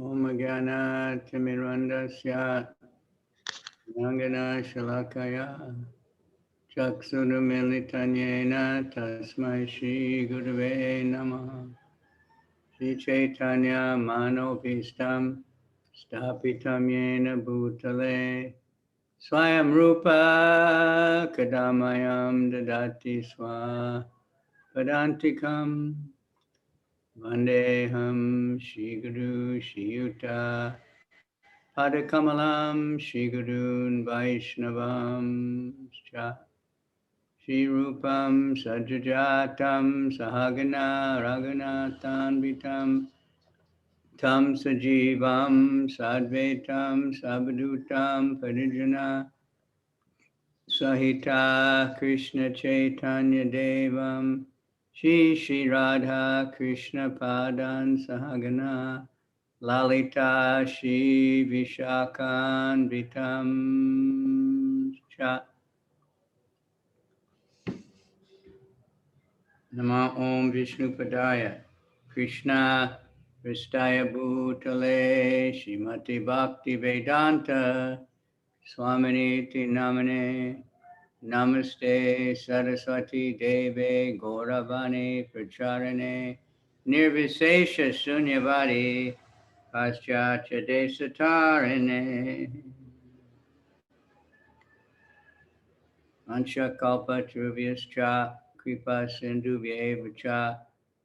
Om Jnana Timirandasya Nangana Shalakaya Chaksurumilitanyena Tasmai Shri Gurave Namaha Shri Chaitanya Manobhistam Stapitam Yena Bhutale Swayam Rupa Kadamayam Dadati Swa Padantikam Vandeham Shri Guru Shri Yuta Padakamalam Shri Gurun Vaishnavam Cha Shri Rupam Sajajatam Sahagana Raghunathan Vitam Tam Sajivam Sadvetam Sabdutam Parijana Sahita Krishna Chaitanya Devam Shri Radha Krishna Padan Sahagana Lalita Shri Vishakan Vitam Cha Nama Om Vishnu Padaya Krishna Vristaya Bhutale Shrimati Bhakti Vedanta Swaminiti Namane Namaste Saraswati Deve Gauravani Pracharane Nirvisesha Sunyavadi Paschatya Desatarine Ansha Kalpa Truvyascha Kripa Sindhuvya Cha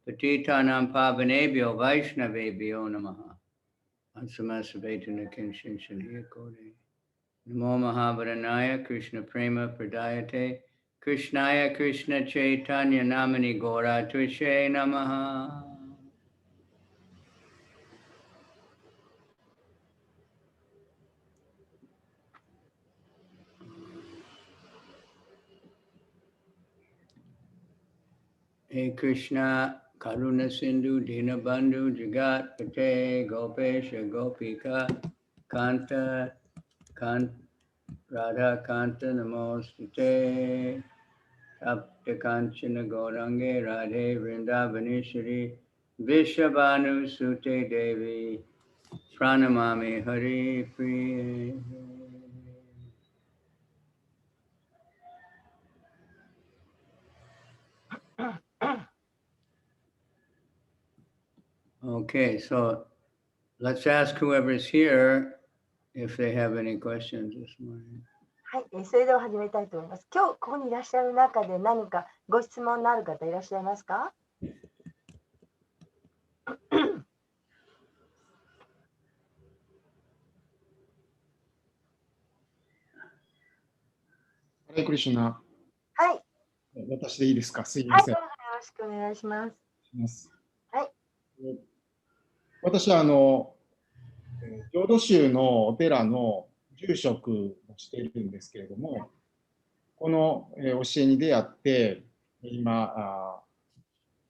Patitanam Pavanebhyo Vaishnavebhyo Namaha Ansamasavetana Kinshinshaniya Kode Namo Mahabharanaya Krishna Prema Pradayate Krishnaya Krishna Chaitanya Namani Gora Tvishe Namaha. Hey Krishna Karuna Sindhu Dinabandhu Jagat Pate Gopesha Gopika Kanta Radha Kanta Namostute Tapta Kanchana Gaurange Radhe Vrindavaneshwari Vishabhanu Sute Devi Pranamami Hari Priya. Okay, so let's ask whoever's here if they have any questions this morning. はい、それでは始めたいと思います。今日ここにいらっしゃる中で何かご質問のある方いらっしゃいますか？ハレクリシュナ。はい。私でいいですか？すいません。はい、どうぞよろしくお願いします。はい。私は浄土宗のお寺の住職をしているんですけれども、この教えに出会って、今、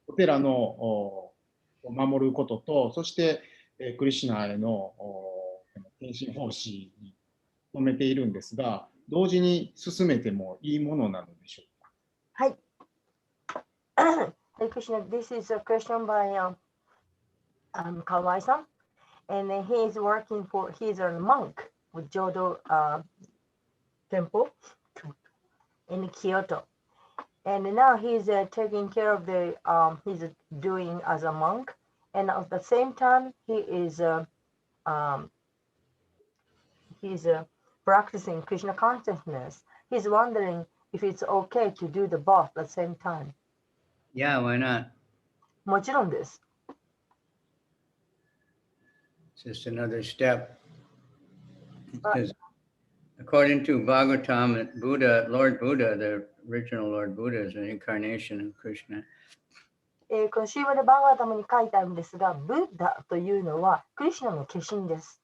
お寺の守ることと、そしてクリシュナへの献身奉仕に努めているんですが、同時に進めてもいいものなのでしょうか？はい。Hey Krishna, this is a question by Kawai-san, and he is working for, he's a monk with Jodo temple in Kyoto, and now he's taking care of the, he's doing as a monk, and at the same time he is practicing Krishna consciousness. He's wondering if it's okay to do the both at the same time. Yeah, why not? もちろんです。It's just another step. Because according to Bhagavatam, Buddha, Lord Buddha, the original Lord Buddha, is an incarnation of Krishna. このシーマルバーガータムに書いてあるんですが、ブッダというのはクリシュナの化身です。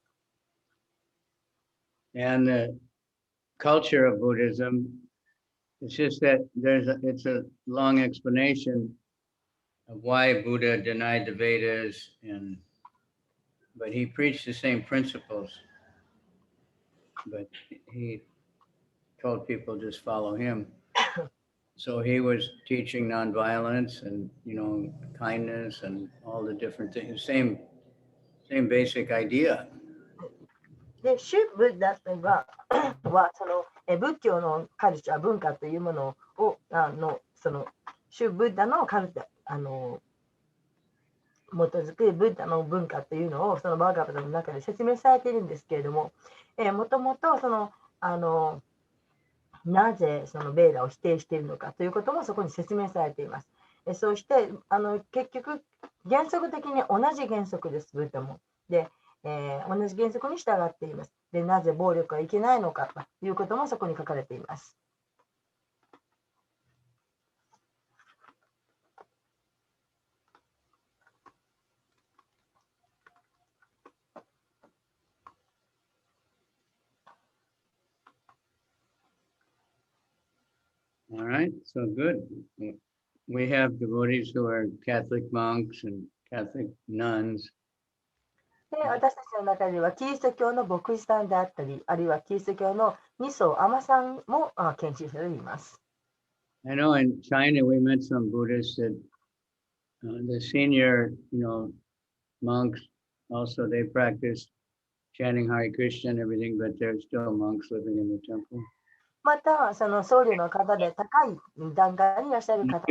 And the culture of Buddhism, it's just that it's a long explanation of why Buddha denied the Vedas, but he preached the same principles. But he told people just follow him. So he was teaching nonviolence and kindness and all the different things. Same Same basic idea. で、シュブッダはその仏教のカルチャー、文化というものを、そのシュブッダのカルチャー、基づくブッダの文化というのをそのバーガバタの中で説明されているんですけれども、もともとそのなぜそのベーダを否定しているのかということもそこに説明されています。そして結局原則的に同じ原則です、ブッダも。で、同じ原則に従っています。で、なぜ暴力はいけないのかということもそこに書かれています。All right, so good. We have devotees who are Catholic monks and Catholic nuns. で、私たちの中ではキリスト教の牧師さんであったり、あるいはキリスト教の二層尼さんも研修されています。I know in China we met some Buddhists that the senior, monks also they practice chanting Hare Krishna and everything, but they're still monks living in the temple. また、その僧侶の方で高い段階にいらっしゃる方も、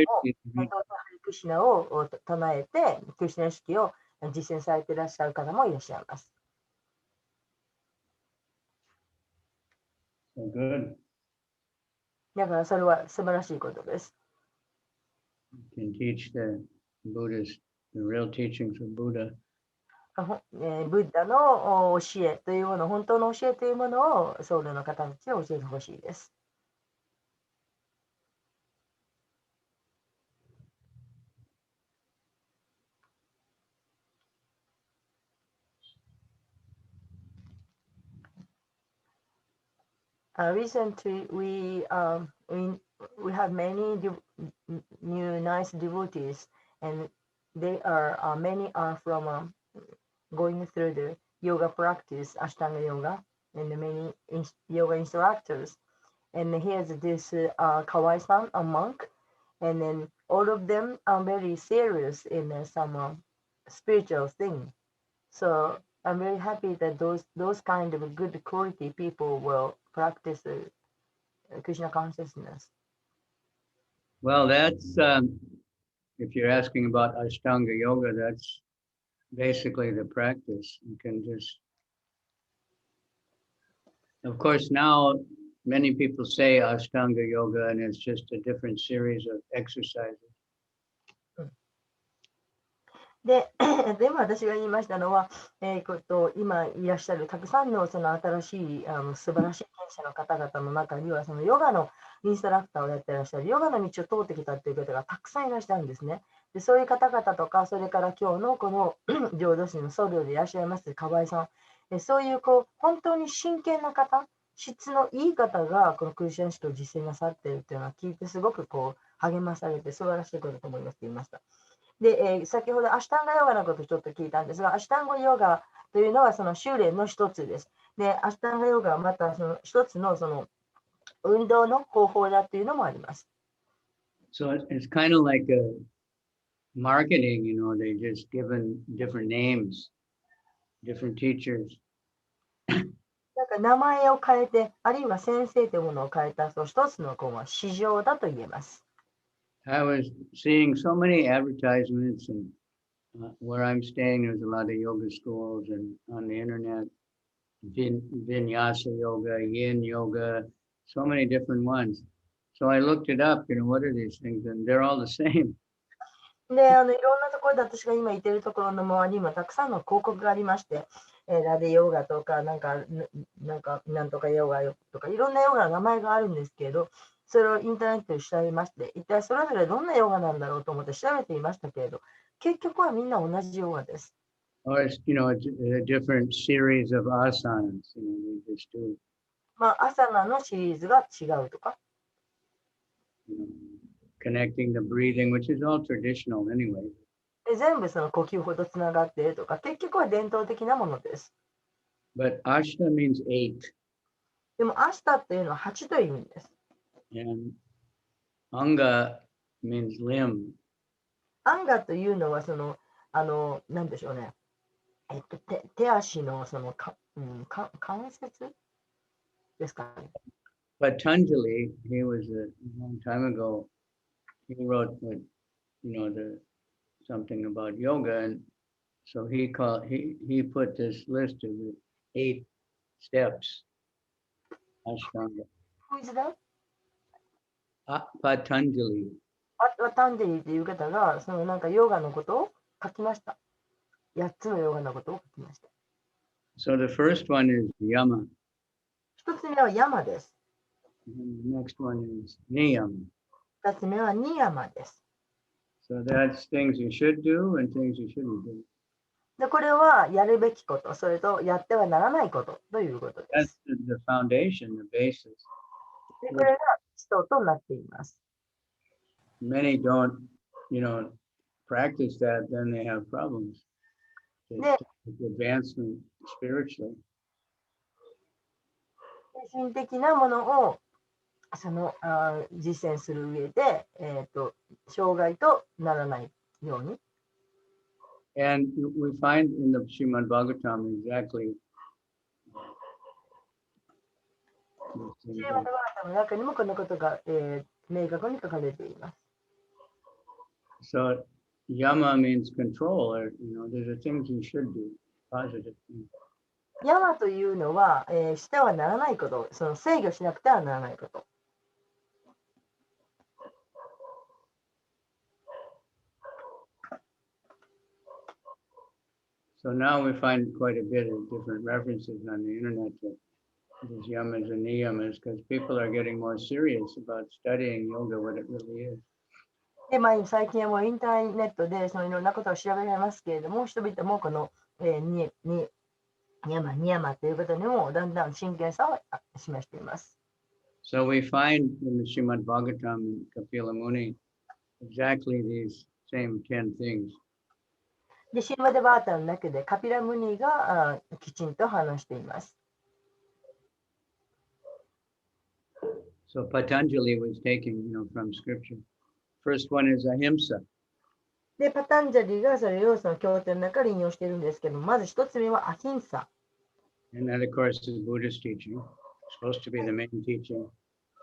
クリシナを唱えて、クリシナ意識を実践されていらっしゃる方もいらっしゃいます。So good. だからそれは素晴らしいことです。You can teach the Buddhists the real teachings of Buddha. ブッダの教えというもの、本当の教えというものを僧侶の方たちに教えてほしいです。Recently, we have many new nice devotees, and many are from going through the yoga practice, Ashtanga yoga, and many yoga instructors. And here's this Kawai-san, a monk, and then all of them are very serious in some spiritual thing. So I'm very happy that those kind of good quality people will practice Krishna consciousness. Well, that's if you're asking about Ashtanga yoga, that's basically the practice. You can just, of course, now many people say Ashtanga yoga, and it's just a different series of exercises. で、でも私が言いましたのは、今いらっしゃるたくさんのその新しい素晴らしい研修の方々の中には、そのヨガのインストラクターをやっていらっしゃる、ヨガの道を通ってきたという方がたくさんいらっしゃるんですね。で、そういう方々とか、それから今日のこの浄土真の僧侶でいらっしゃいます河合さん、そういう本当に真剣な方、質のいい方がこのクリスチャン式を実践なさっているというのは聞いてすごく励まされて素晴らしいことだと思いますと言いました。で、先ほどアシュタンガヨガのことをちょっと聞いたんですが、アシュタンガヨガというのはその修練の一つです。で、アシュタンガヨガはまたその一つのその運動の方法だというのもあります。So it's kind of like a marketing, they just given different names, different teachers. なんか名前を変えて、あるいは先生というものを変えたその一つの市場だと言えます。I was seeing so many advertisements, and where I'm staying, there's a lot of yoga schools, and on the internet, Vinyasa yoga, Yin yoga, so many different ones. So I looked it up, what are these things? And they're all the same. で、いろんなところで私が今いてるところの周りにもたくさんの広告がありまして、ラデヨガとか、なんとかヨガとか、いろんなヨガの名前があるんですけど、それをインターネットで調べまして、一体それぞれどんなヨガなんだろうと思って調べていましたけれど、結局はみんな同じヨガです。Or it's, it's a different series of asanas, they just do. アサナのシリーズが違うとか。Connecting the breathing, which is all traditional anyway. 全部その呼吸ほどつながっているとか、結局は伝統的なものです。But ashta means 8. でも、アシタっていうのは8という意味です。And anga means limb. アンガというのは、何でしょうね。手足のその関節ですかね。Patanjali, he was a long time ago, he wrote what, something about yoga, and so he put this list of the 8 steps. Ashtanga. Who is that? Patanjali. ワタンジェリーという方が、そのなんかヨガのことを書きました。8つのヨガのことを書きました。So the first one is yama. 1つ目はヤマです。And the next one is niyama. 2つ目はニヤマです。So that's things you should do and things you shouldn't do. で、これはやるべきこと、それとやってはならないことということで That's す。the foundation, the basis. で、これが基礎となっています。Many don't, practice that, then they have problems. Yeah. Advancement spiritually. 精神的なものを実践する上で、障害とならないように。And we find in the Srimad Bhagavatam exactly. シリマドバータの中にもこのことが、明確に書かれています。So yama means control, or there's the things you should do, positive things. ヤマというのは、してはならないこと、その制御しなくてはならないこと。So now we find quite a bit of different references on the internet to these yamas and niyamas because people are getting more serious about studying yoga, what it really is. で、最近はもうインターネットでそのいろんなことを調べられますけれども、人々もこの、ニヤマということにもだんだん真剣さを示しています。So we find in the Srimad Bhagavatam and Kapila Muni exactly these same 10 things. で、シリマデバータの中でカピラムニがきちんと話しています。So Patanjali was taking, from scripture. First one is ahimsa. で、パタンジャリがそれをその経典の中で引用しているんですけども、まず一つ目はアヒンサ。And that, of course, is Buddhist teaching. It's supposed to be the main teaching.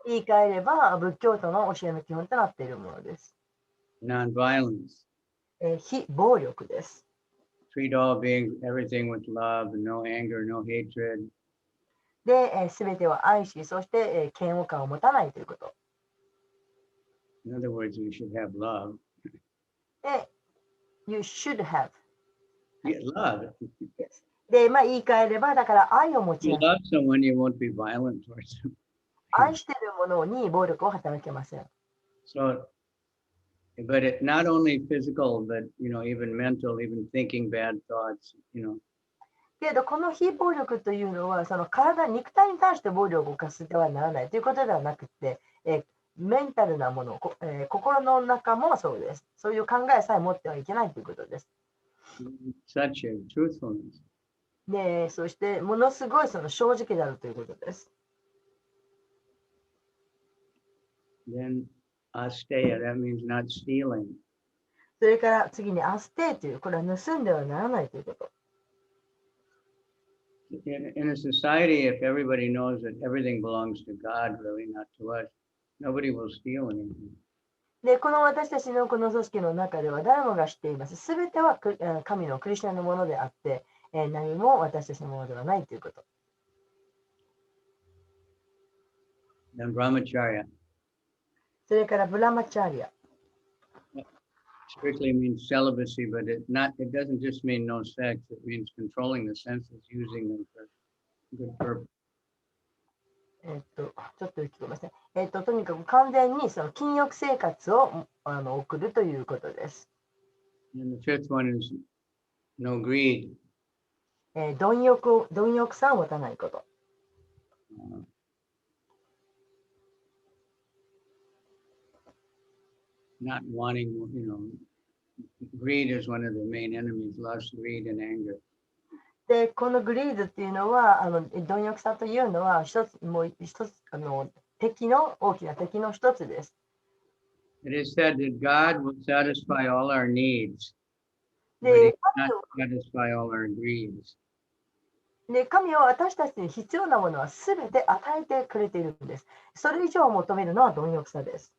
言い換えれば仏教徒の教えの基本となっているものです。Non-violence. 非暴力です。Treat all beings, everything with love, no anger, no hatred. で、すべてを愛し、そして、嫌悪感を持たないということ。In other words, you should have love. で、you should have. Yeah, love. で、言い換えれば、だから愛を持ち You なさい。 love someone, you won't be violent towards them. 愛している者に暴力を働けません。So, but it not only physical, but even mental, even thinking bad thoughts. けど、この非暴力というのは、その肉体に対して暴力を犯してはならないということではなくて、メンタルなもの、心の中もそうです。そういう考えさえ持ってはいけないということです。Such a truthfulness. で、そして、ものすごいその正直であるということです。Then asteya, that means not stealing. それから次にアステーという、これは盗んではならないということ。In a society, if everybody knows that everything belongs to God, really, not to us, nobody will steal anything. で、この私たちのこの組織の中では誰もが知っています。すべては神のクリスチャンのものであって、何も私たちのものではないということ。Then brahmacharya. それからブラマチャーリア。Strictly means celibacy, but it doesn't just mean no sex. It means controlling the senses, using them for good purpose. ちょっと聞こえません。とにかく完全にその禁欲生活を送るということです。And the fifth one is no greed. 貪欲さを持たないこと。Not wanting, greed is one of the main enemies, lust, greed, and anger. で、このグリードっていうのは、貪欲さというのは一つ大きな敵の一つです。It is said that God will satisfy all our needs. but he で、cannot satisfy all our greeds. 神は私たちに必要なものはすべて与えてくれているんです。それ以上を求めるのは貪欲さです。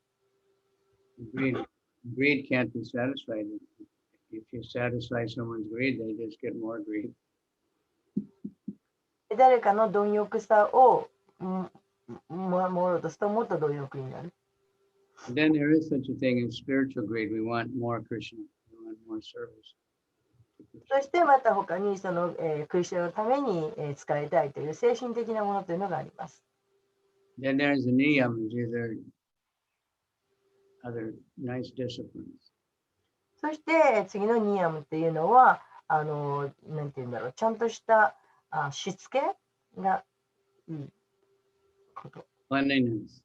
Greed can't be satisfied. If you satisfy someone's greed, they just get more greed. 誰かの貪欲さを守ろうとするともっと貪欲になる。Then there is such a thing as spiritual greed. We want more Krishna. We want more service. そしてまた他にその、クリスチャンのために、使いたいという精神的なものというのがあります。Then there's the niyam, other nice disciplines. そして次のニヤムっていうのは、なんていうんだろう、ちゃんとしたしつけがいいこと。Cleanliness.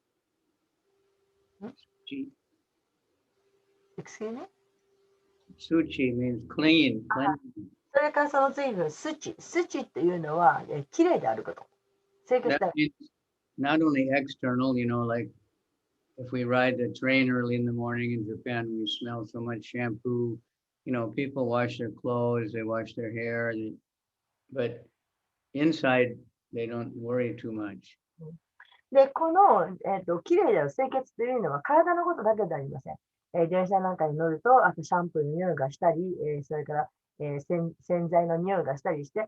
Excuse me? Suchi means clean. それからその次のスチ。スチっていうのは、きれいであること。清潔 That である。 means not only external, like if we ride the train early in the morning in Japan, we smell so much shampoo. People wash their clothes, they wash their hair, but inside they don't worry too much. で、この、きれいである清潔というのは体のことだけではありません。電車なんかに乗ると、あとシャンプーの匂いがしたり、それから、洗剤の匂いがしたりして、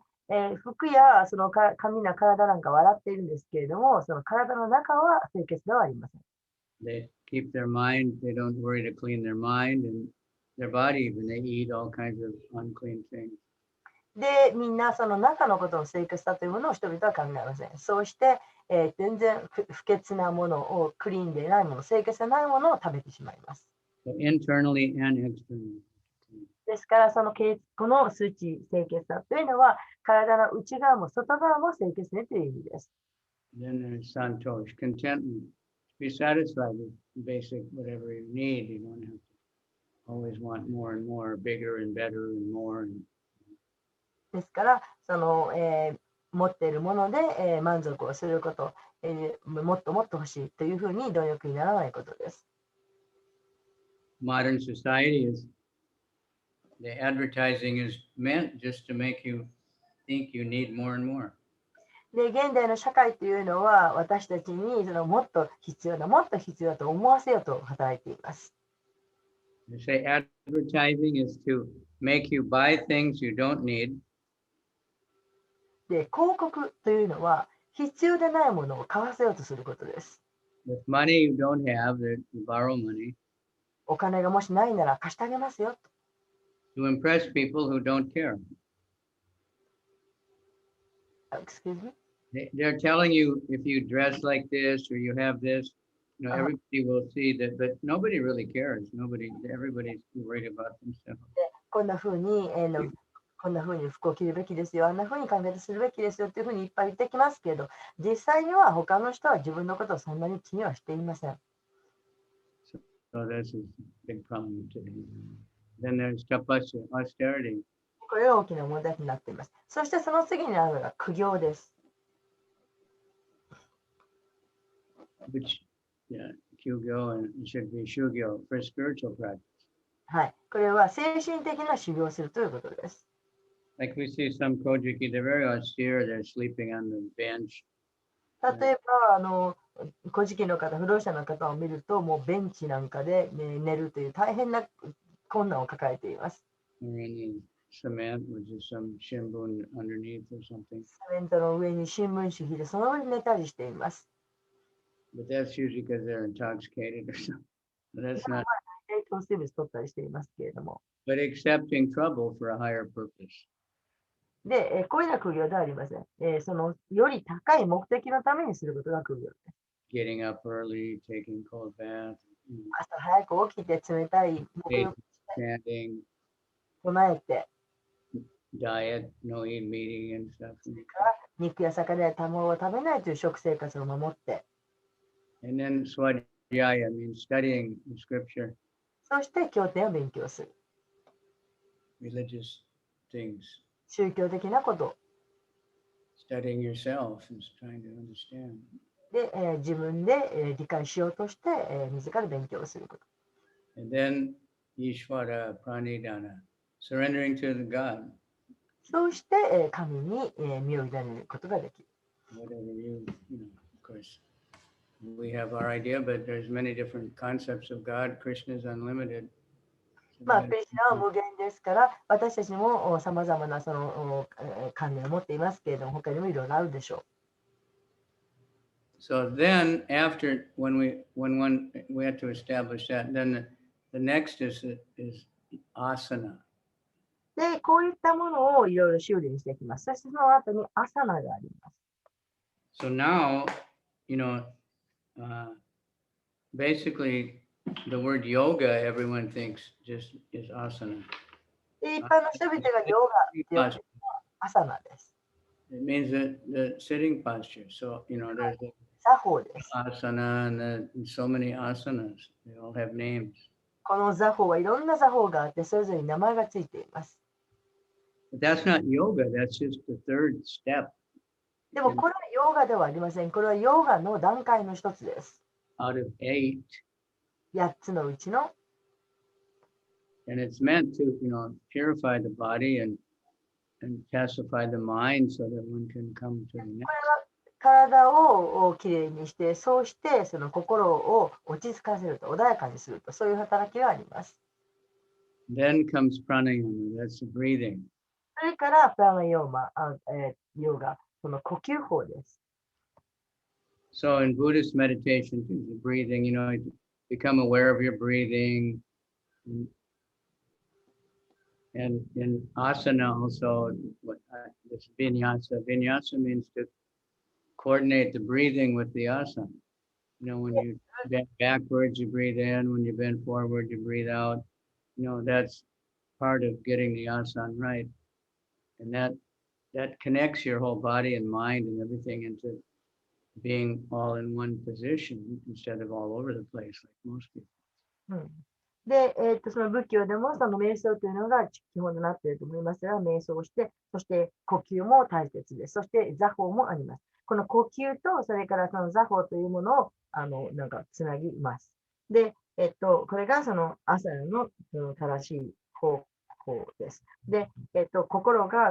服やその髪の体なんか笑っているんですけれども、その体の中は清潔ではありません。They keep their mind, they don't worry to clean their mind and their body even. They eat all kinds of unclean things. で、みんなその中のことの清潔さというものを人々は考えません。そうして、全然不潔なものを、クリーンでないもの、清潔でないものを食べてしまいます。So internally and externally. ですから、この数値清潔さというのは、体の内側も外側も清潔ねという意味です。Then there's santosh, contentment. Be satisfied with basic whatever you need. You don't have to always want more and more, bigger and better and more. ですから、持っているもので、満足をすること、もっともっと欲しいというふうに貪欲にならないことです。Modern society the advertising is meant just to make you think you need more and more. で、現代の社会というのは私たちにもっと必要だ、もっと必要だと思わせようと働いています。They say advertising is to make you buy things you don't need. で、広告というのは必要でないものを買わせようとすることです。With money you don't have, you borrow money. お金がもしないなら貸してあげますよ。To impress people who don't care. Excuse me? They're telling you if you dress like this or you have this, everybody will see that, but nobody really cares. Everybody's worried about themselves. こんな風に、こんな風に服を着るべきですよ、あんな風に考えてするべきですよっていう風にいっぱい言ってきますけど、実際には他の人は自分のことをそんなに気にはしていません。So this is a big problem today. Then there's tapasya, austerity. これが大きな問題になっています。そしてその次にあるのが苦行です。Which, kyugyo and it should be shugyo for spiritual practice. はい。これは精神的な修行をするということです。Like we see some kojiki, they're very austere, they're sleeping on the bench. 例えば、古事記の方、不動産の方を見ると、もうベンチなんかで、寝るという大変な困難を抱えています。Or any cement, which is some shimbun underneath or something. セメントの上に新聞紙引いて、その上に寝たりしています。But that's usually because they're intoxicated or something. But that's not. 糖水物取ったりしていますけれども。But accepting trouble for a higher purpose. で、こういうのは苦行ではありません。そのより高い目的のためにすることが苦行です。Getting up early, taking cold bath. 朝早く起きて冷たい沐浴して唱えて、diet, no eat meeting and stuff. 肉や魚や卵を食べないという食生活を守って。And then swadhyaya means studying the scripture. そして経典を勉強する。Religious things. 宗教的なこと。Studying yourself and trying to understand. で、自分で、理解しようとして、自ら勉強をすること。And then Ishvara Pranidhana. surrendering to the God. そうして、神に、身を委ねることができる。Whatever of course, we have our idea, but there's many different concepts of God. Krishna is unlimited. まあ、クリスナは無限ですから、私たちもさまざまなその観念を持っていますけれども、他にもいろいろあるでしょう。So then, after when we had to establish that, then the next is asana. で、こういったものをいろいろ修練していきます。そしてその後にアサナがあります。So now, basically, the word yoga, everyone thinks just is asana. で、一般の人々がヨガって呼んでいるのはアサナです。It means the sitting posture. So, there's the 作法です。 asana and so many asanas. They all have names. この座法はいろんな座法があって、それぞれに名前がついています。But that's not yoga. That's just the third step でもこれはヨガではありません。これはヨガの段階の一つです。 out of 8. 8つのうちの、 And it's meant to, purify the body and pacify the mind so that one can come to the こ next. れは体をきれいにして、そうしてその心を落ち着かせると、穏やかにすると、そういう働きがあります。 Then comes pranayama. That's the breathing. それからプラナヨーマ、ヨガ、その呼吸法です。 So in Buddhist meditation, the breathing, you become aware of your breathing. And in asana also, this vinyasa. Vinyasa means to coordinate the breathing with the asana. When you bend backwards, you breathe in. When you bend forward, you breathe out. That's part of getting the asana right. And that connects your whole body and mind and everything into being all in one position instead of all over the place like most people. で、その仏教でもその瞑想というのが基本となっていると思いますが、瞑想をして、そして呼吸も大切です。そして座法もあります。この呼吸と、それからその座法というものをつなぎます。で、これがその朝の正しい方法です。で、心が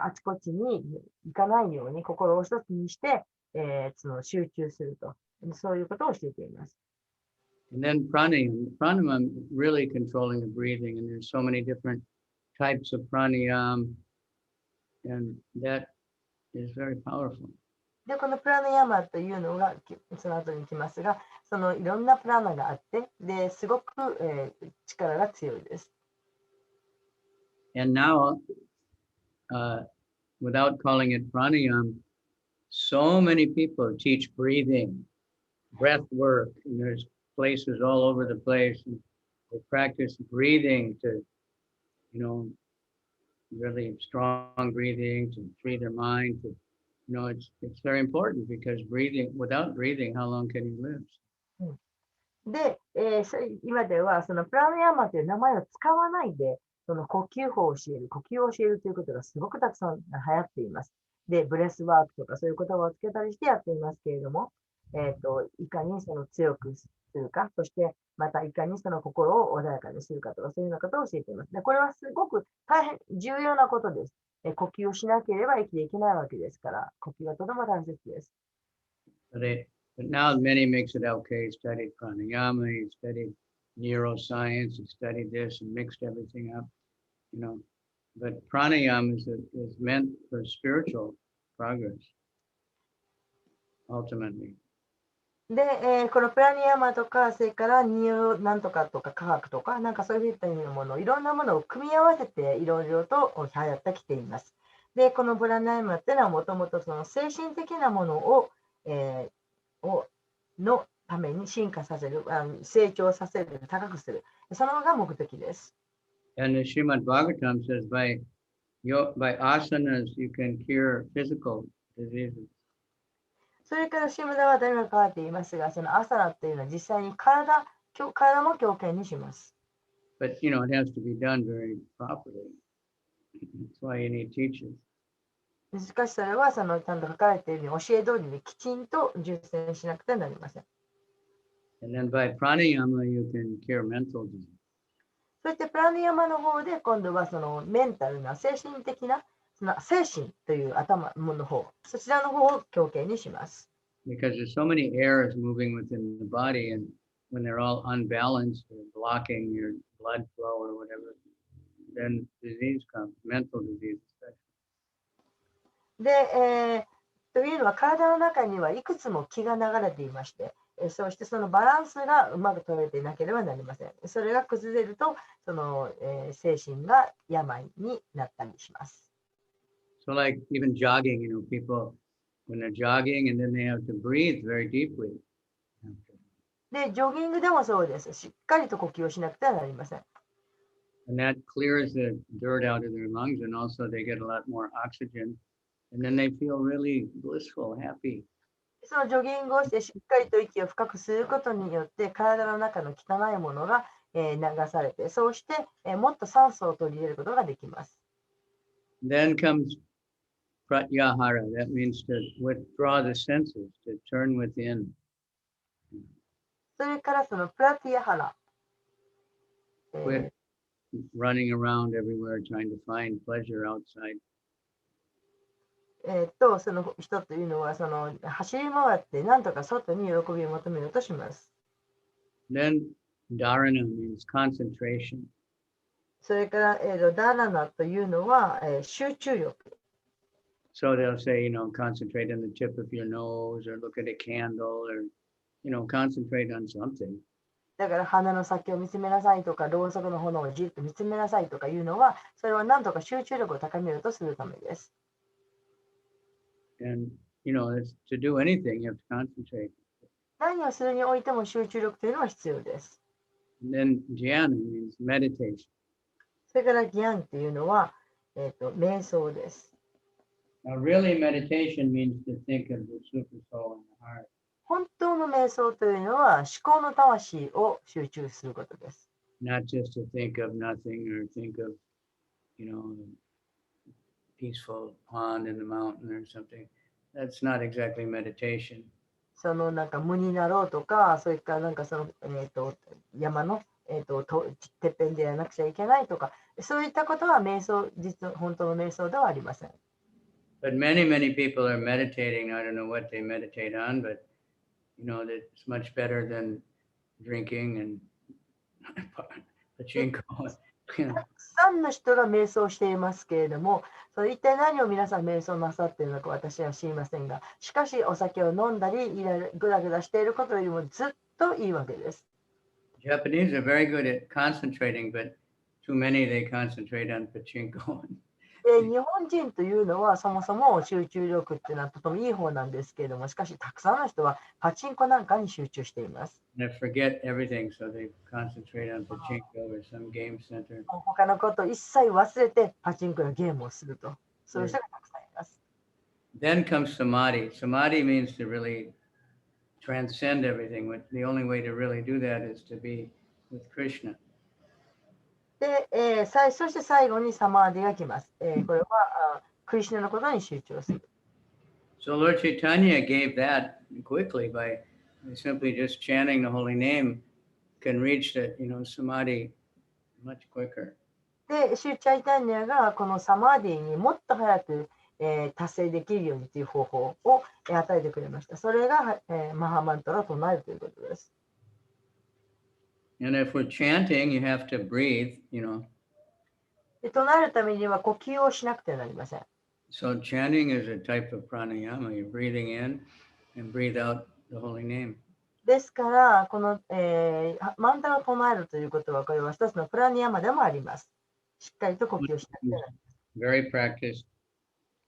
あちこちに行かないように心を一つにして、その集中すると、そういうことを教えています。And then pranayama really controlling the breathing, and there's so many different types of pranayama, and that is very powerful. で、このプラナヤマというのがその後に来ますが、そのいろんなプラナがあって、ですごく、力が強いです。And now, without calling it pranayama, so many people teach breathing, breath work, and there's places all over the place. And they practice breathing to, really strong breathing to free their mind. It's very important because without breathing, how long can you live? で、今ではそのプラナヤマという名前を使わないで、その呼吸法を教える、呼吸を教えるということがすごくたくさん流行っています。で、ブレスワークとかそういう言葉をつけたりしてやっていますけれども、いかにその強くするか、そしてまたいかにその心を穏やかにするかとか、そういうようなことを教えています。で、これはすごく大変重要なことです。呼吸をしなければ生きていけないわけですから、呼吸はとても大切です。But now many makes it okay, studied pranayama, he studied neuroscience, he studied this and mixed everything up, But pranayama is meant for spiritual progress, ultimately. で、このプラニヤマとか、それからニューなんとかとか科学とか、なんかそういった意味のもの、いろんなものを組み合わせていろいろと流行ってきています。で、このプラニヤマっていうのはもともとその精神的なものを、のために進化させる、成長させる、高くする。そのが目的です。And the Srimad Bhagavatam says by asanas you can cure physical diseases. それからシムダは誰が変わっていますが、そのアサナっていうのは実際に体も強健にします。But it has to be done very properly. That's why you need teachers. しかしそれはちゃんと書かれているように教え通りにきちんと実践しなくてはなりません。And then by pranayama you can cure mental disease. そしてプラナヤマの方で今度はそのメンタルな精神的なその精神という頭の方、そちらの方を強形にします。Because there's so many errors moving within the body, and when they're all unbalanced or blocking your blood flow or whatever, then disease comes, mental disease especially. で、というのは体の中にはいくつも気が流れていまして、そしてそのバランスがうまく取れていなければなりません。それが崩れると、その、精神が病になったりします。So like even jogging, people, when they're jogging and then they have to breathe very deeply. で、ジョギングでもそうです。しっかりと呼吸をしなくてはなりません。And that clears the dirt out of their lungs, and also they get a lot more oxygen, and then they feel really blissful, happy. そのジョギングをしてしっかりと息を深く吸うことによって体の中の汚いものが流されて、そうしてもっと酸素を取り入れることができます。Then comes pratyahara. That means to withdraw the senses, to turn within. それからそのプラティアハラ、Quit running around everywhere trying to find pleasure outside. その人というのはその走り回って何とか外に喜びを求めようとします。Then dharana means concentration. それから、ダーナナというのは、集中力。So they'll say, concentrate on the tip of your nose or look at a candle or, concentrate on something. だから鼻の先を見つめなさいとか、ろうそくの炎をじっと見つめなさいとかいうのは、それは何とか集中力を高めようとするためです。And, it's to do anything, you have to concentrate. 何をするにおいても集中力というのは必要です。And then dhyana means meditation. それからギャンっていうのは、瞑想です。Now, really, meditation means to think of the super soul in the heart. 本当の瞑想というのは思考の魂を集中することです。Not just to think of nothing or think of, peaceful pond in the mountain or something. That's not exactly meditation. そのなんか無になろうとか、それからなんかその、山の、てっぺんでやらなくちゃいけないとか、そういったことは瞑想、本当の瞑想ではありません。But many people are meditating. I don't know what they meditate on, but it's much better than drinking and pachinko. たくさんの人が瞑想していますけれども、それ一体何を皆さん瞑想なさっているのか私は知りませんが、しかしお酒を飲んだり、ぐだぐだしていることよりもずっといいわけです。Japanese are very good at concentrating, but too many they concentrate on pachinko. で日本人というのはそもそも集中力っていうのはとてもいい方なんですけれども、しかしたくさんの人はパチンコなんかに集中しています。They forget everything, so they concentrate on pachinko or some game center. 他のことを一切忘れてパチンコやゲームをすると、そういう人がたくさんいます。Then comes samadhi. Samadhi means to really transcend everything. The only way to really do that is to be with Krishna. で、そして最後にサマーディが来ます。これはクリシュナのことに集中する。So Lord Chaitanya gave that quickly by simply just chanting the holy name can reach the, samadhi much quicker. で、シュチャイタンニャがこのサマーディにもっと早く、達成できるようにという方法を、与えてくれました。それが、マハマントラを唱えるということです。And if we're chanting, you have to breathe, で唱えるためには呼吸をしなくてはなりません。So chanting is a type of pranayama. You're breathing in and breathe out the holy name. ですから、この、マンタラを唱えるということは、これは一つのプラニヤマでもあります。しっかりと呼吸をしなくてはなりません。Very practiced.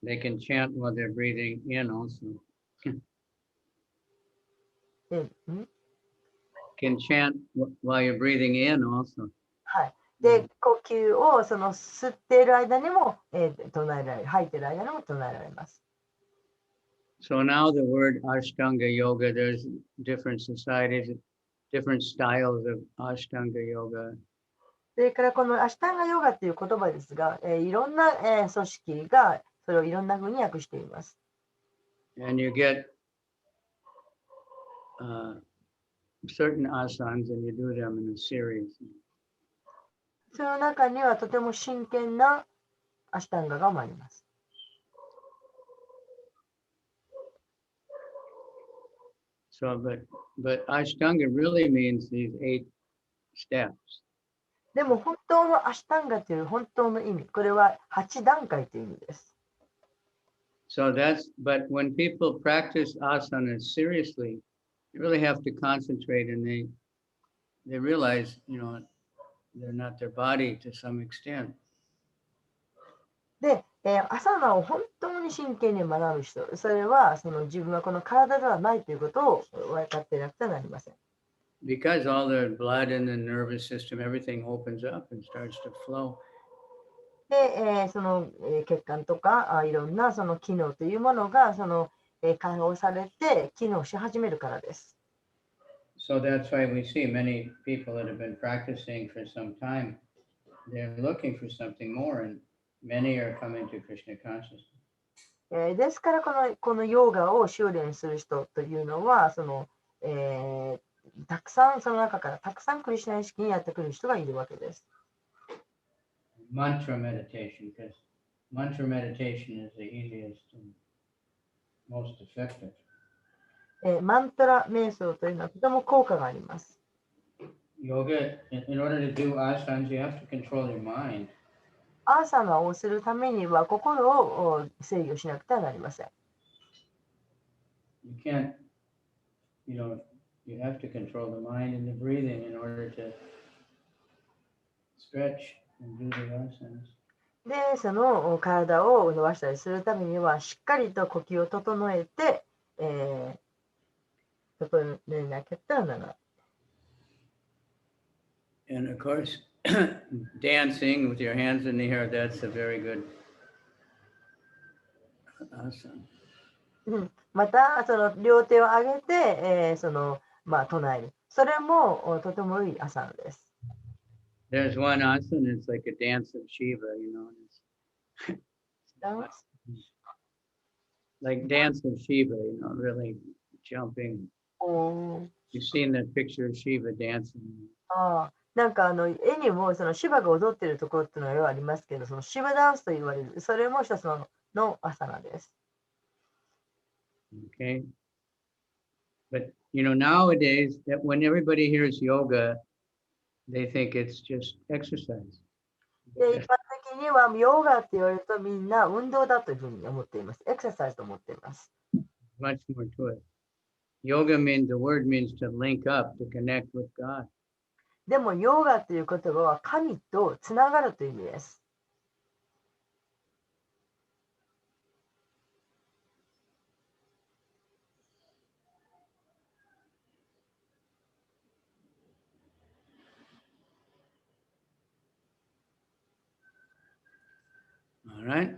They can chant while they're breathing in also. Can chant while you're breathing in also. はい。で、呼吸をその吸っている間にも、唱えられる。吐いている間にも唱えられます。So now the word Ashtanga Yoga, there's different societies, different styles of Ashtanga Yoga. それからこのアシュタンガヨガという言葉ですが、いろんな、組織がそれをいろんなふうに訳しています。And you get certain asanas and you do them in a series. その中にはとても真剣なアシュタンガがあります。So, but Ashtanga really means these 8 steps. でも本当のアシュタンガという本当の意味、これは8段階という意味です。So but when people practice asanas seriously, you really have to concentrate and they realize, they're not their body to some extent. で、アサナを本当に真剣に学ぶ人、それはその自分はこの体ではないということを分かっていなくてはなりません。Because all the blood in the nervous system, everything opens up and starts to flow. で、その、血管とかいろんなその機能というものがその、解放されて機能し始めるからです。So that's why we see many people that have been practicing for some time, they're looking for something more, and many are coming to Krishna consciousness. ですからこのヨガを修練する人というのはその、たくさんその中からたくさんクリシュナ意識にやってくる人がいるわけです。Mantra meditation, because mantra meditation is the easiest and most effective. マントラ瞑想というのはとても効果があります。Yoga, in order to do asanas, you have to control your mind. アーサナをするためには心を制御しなくてはなりません。You can't, you have to control the mind and the breathing in order to stretch and do the asanas. で、その体を伸ばしたりするためにはしっかりと呼吸を整えて、整えなきゃならない。And of course, dancing with your hands in the air, that's a very good asana. また、その両手を上げて、唱える。それもとてもいいアサナです。There's one asana, it's like a dance of Shiva, like dance of Shiva, really jumping. You've seen that picture of Shiva dancing. なんか絵にもそのシバが踊っているところっていうのがありますけど、そのシバダンスと言われる、それも一つのアサナです。Okay. But nowadays, that when everybody hears yoga, they think it's just exercise. で、一般的にはヨガって言われるとみんな運動だというふうに思っています。エクササイズと思っています。Much more to it. Yoga means, the word means to link up, to connect with God. でもヨガという言葉は神とつながるという意味です。All right.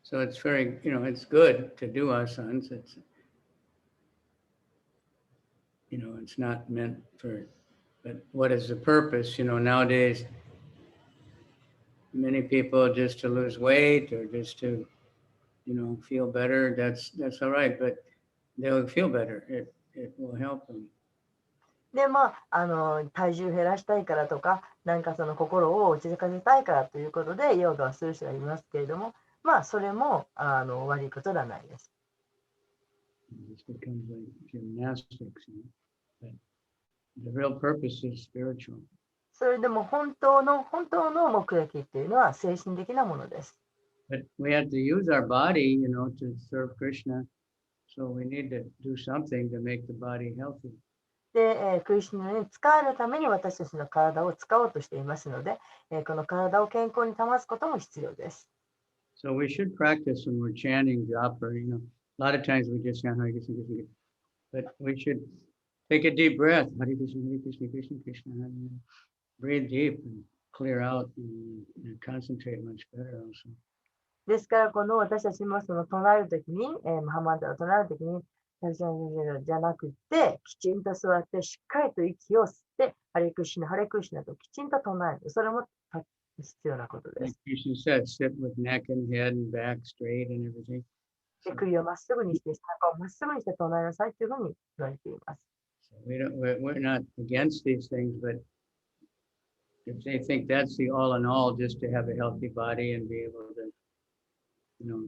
So it's very, it's good to do asanas. It's not meant for, but what is the purpose? Nowadays, many people just to lose weight or just to, feel better. That's all right, but they'll feel better. It will help them. で、体重減らしたいからとか、なんかその心を落ち着かせたいからということでヨガをする人がいますけれども、それも悪いことではないです。It becomes like gymnastics, but the real purpose is spiritual. それでも本当の目的っていうのは精神的なものです。But we have to use our body, to serve Krishna. So we need to do something to make the body healthy. で、クリシュナに使えるために私たちの体を使おうとしていますので、この体を健康に保つことも必要です。So we should practice when we're chanting japa. A lot of times we just chant Hare Krishna, Krishna Krishna. But we should take a deep breath. Hare Krishna, Hare Krishna, Krishna Krishna, Hare Hare. Breathe deep and clear out and concentrate much better also. ですから、この私たちもその唱えるときに、マハマンダを唱えるときに、じゃなくて、きちんと座って、しっかりと息を吸って、ハレクシナ、ハレクシナときちんと唱える。それも必要なことです。Like Krishna said, sit with neck and head and back straight and everything. で首をまっすぐにして、背中をまっすぐにして唱えなさいというふうに言われています。So we're not against these things, but if they think that's the all in all, just to have a healthy body and be able to, you know,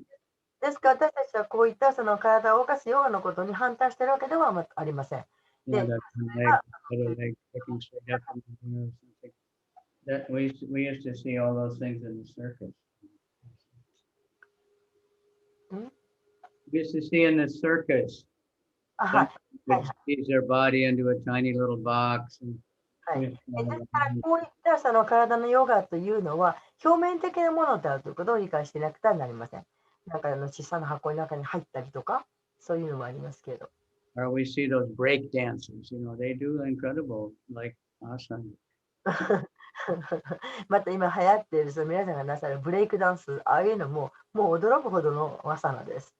ですから私たちはこういったその体を動かすヨガのことに反対しているわけではありません。 yeah, で、 that one leg, other leg sticking straight up in the air or something. That we used to see all those things in the circus. We used to see in the circus. はい。 Some would squeeze their body into a tiny little box. And はい、 twist です all から around. こういったその体のヨガというのは表面的なものであるということを理解していなくてはなりません。なんか小さな箱の中に入ったりとか、そういうのもありますけど。 Or we see those break dancers, you know, they do incredible, like asana. また今流行っているその皆さんがなさるブレイクダンス、ああいうのももう驚くほどの技なです。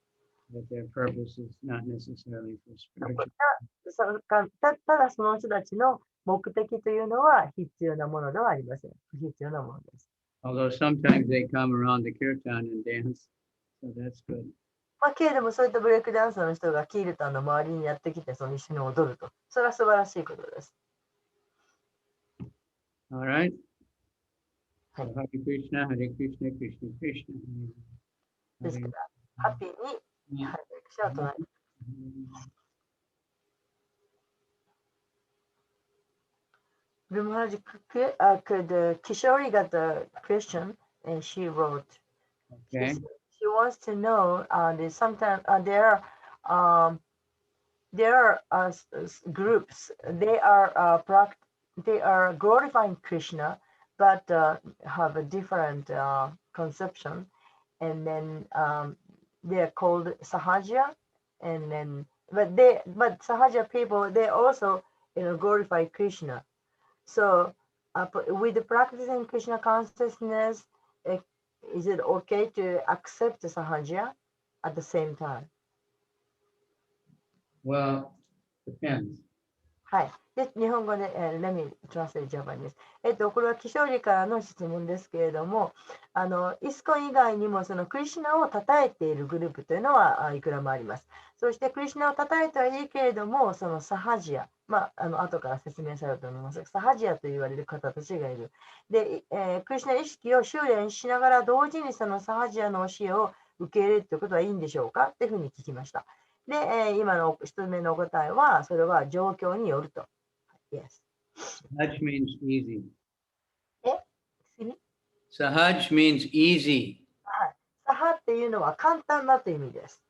But their purpose is not necessarily for ただその人たちの目的というのは必要なものではありません。不必要なものです。 although sometimes they come around the kirtan and dance, so that's good. まあ、けれどもそういったブレイクダンスの人がキールタンの周りにやってきてその一緒に踊ると。それは素晴らしいことです。 All right. So Hi. Hare Krishna, Hare Krishna, Krishna Krishna. ですから、ハッピーにハレクシャを唱える。Maharaj, could Kishori got a question and she wrote. Okay. She wants to know that sometimes there are groups they are glorifying Krishna but have a different conception, and then they are called Sahaja, and then but Sahaja people they also glorify Krishna. So with practicing Krishna consciousness, is it okay to accept Sahaja at the same time? Well, depends. はい。で、日本語で、Let me translate Japanese。これはキショーリからの質問ですけれども、イスコン以外にもそのクリシュナを称えているグループというのはいくらもあります。そしてクリシュナを称えてはいいけれども、そのサハジア、後から説明されると思いますが、サハジアと言われる方たちがいる。で、クリシュナ意識を修練しながら同時にそのサハジアの教えを受け入れるということはいいんでしょうかっていうふうに聞きました。で、今の一つ目のお答えは、それは状況によると。Yes. Sahaj means easy. 次 Sahaj means easy. はい。サハっていうのは簡単なという意味です。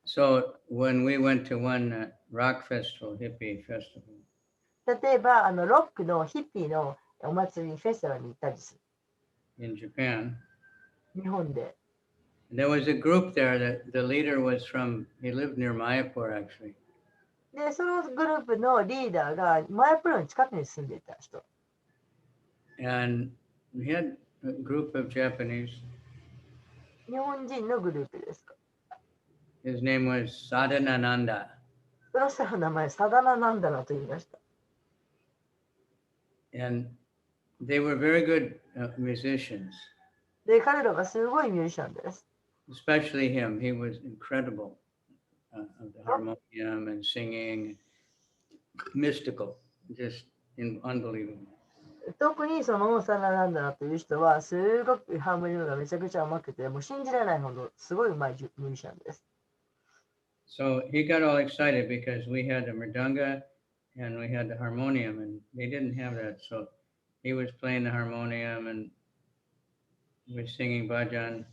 So when we went to one rock festival, hippie festival, 例えば、ロックのヒッピーのお祭りフェスティバルに行ったりす in Japan, る。日本で。 there was a group there that the leader was from, he lived near Mayapur actually. で、そのグループのリーダーがマヤプロの近くに住んでいた人。 And we had a group of Japanese. 日本人のグループですか。 His name was Sadhanananda. その人の名前、サダナなんだなと言いました。 And they were very good musicians, で、彼らがすごいミュージシャンです。 especially him. He was incredible of the harmonium and singing, mystical, just unbelievable. 特にそのサダナなんだなという人は、すごくハーモニーがめちゃくちゃ甘くて、もう信じられないほどすごい上手いミュージシャンです。 So he got all excited because we had the mridanga and we had the harmonium, and they didn't have that. So he was playing the harmonium and we were singing bhajan.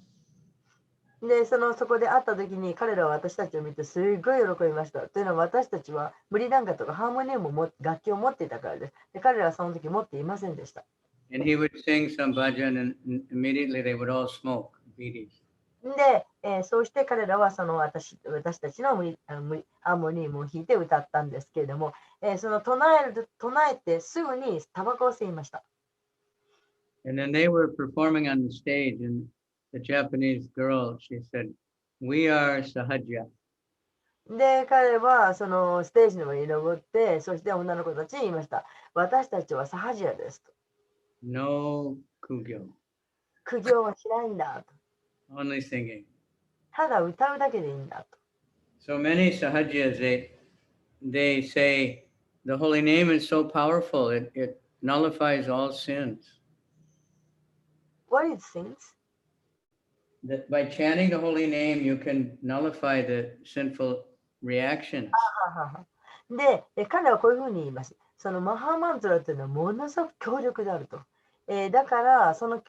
で、そこで会った時に彼らは私たちを見てすごい喜びました。というのは私たちはムリダンガとかハーモニウムも楽器を持っていたからです。で、彼らはその時持っていませんでした。 And he would sing some bhajan, and immediately they would all smoke bidis. で、そうして彼らはその私たちのハーモニウムを弾いて歌ったんですけれども、その唱えてすぐにタバコを吸いました。 And then they were performing on the stage, and the Japanese girl, she said, "We are Sahaja." で、彼はそのステージの上に登って、そして女の子たちに言いました。私たちはサハジアですと。 No kugyo, 苦行はしないんだと。 only singing. ただ歌うだけでいいんだと。So many Sahajiyas, they say the holy name is so powerful, it nullifies all sins. What is sins? That by chanting the holy name, you can nullify the sinful reactions. はははで、彼はこういうふうに言います。そのマハーマントラというのはものすごく強力であると。だから、その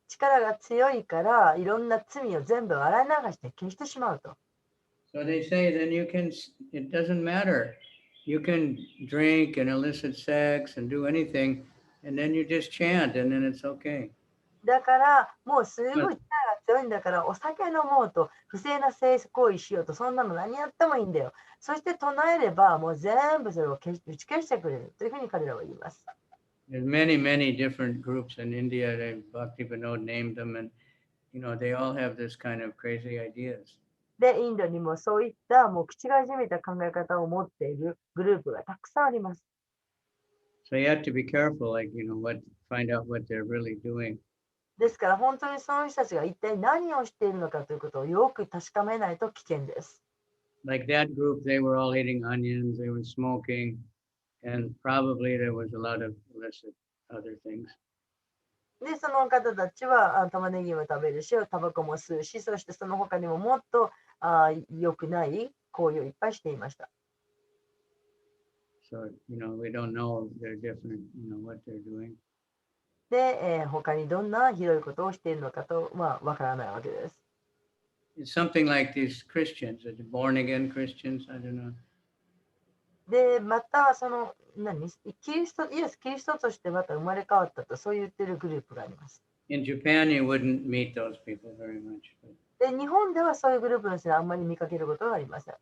力が強いから、いろんな罪を全部洗い流して消してしまうと。So they say then it doesn't matter. You can drink and illicit sex and do anything, and then you just chant, and then it's okay. だから、もうすごい力が強いんだから、お酒飲もうと、不正な性行為しようと、そんなの何やってもいいんだよ。そして唱えれば、もう全部それを打ち消してくれるというふうに彼らは言います。There's many different groups in India. Bhakti Vinod named them, and they all have this kind of crazy ideas. で、インドにもそういったもう口がじめた考え方を持っているグループがたくさんあります。So you have to be careful, find out what they're really doing. ですから本当にその人たちが一体何をしているのかということをよく確かめないと危険です。Like that group, they were all eating onions, they were smoking, and probably there was a lot of illicit other things. で、その方たちは玉ねぎも食べるし、タバコも吸うし、そしてその他にももっと良くない行為をいっぱいしていました。So, we don't know they're different, what they're doing. で、他にどんなひどいことをしているのかとはわからないわけです。It's something like these Christians, born again Christians, I don't know. で、またそのイエス・キリストとしてまた生まれ変わったとそう言っているグループがあります。In Japan, you wouldn't meet those people very much. で、日本ではそういうグループの人はあんまり見かけることがありません。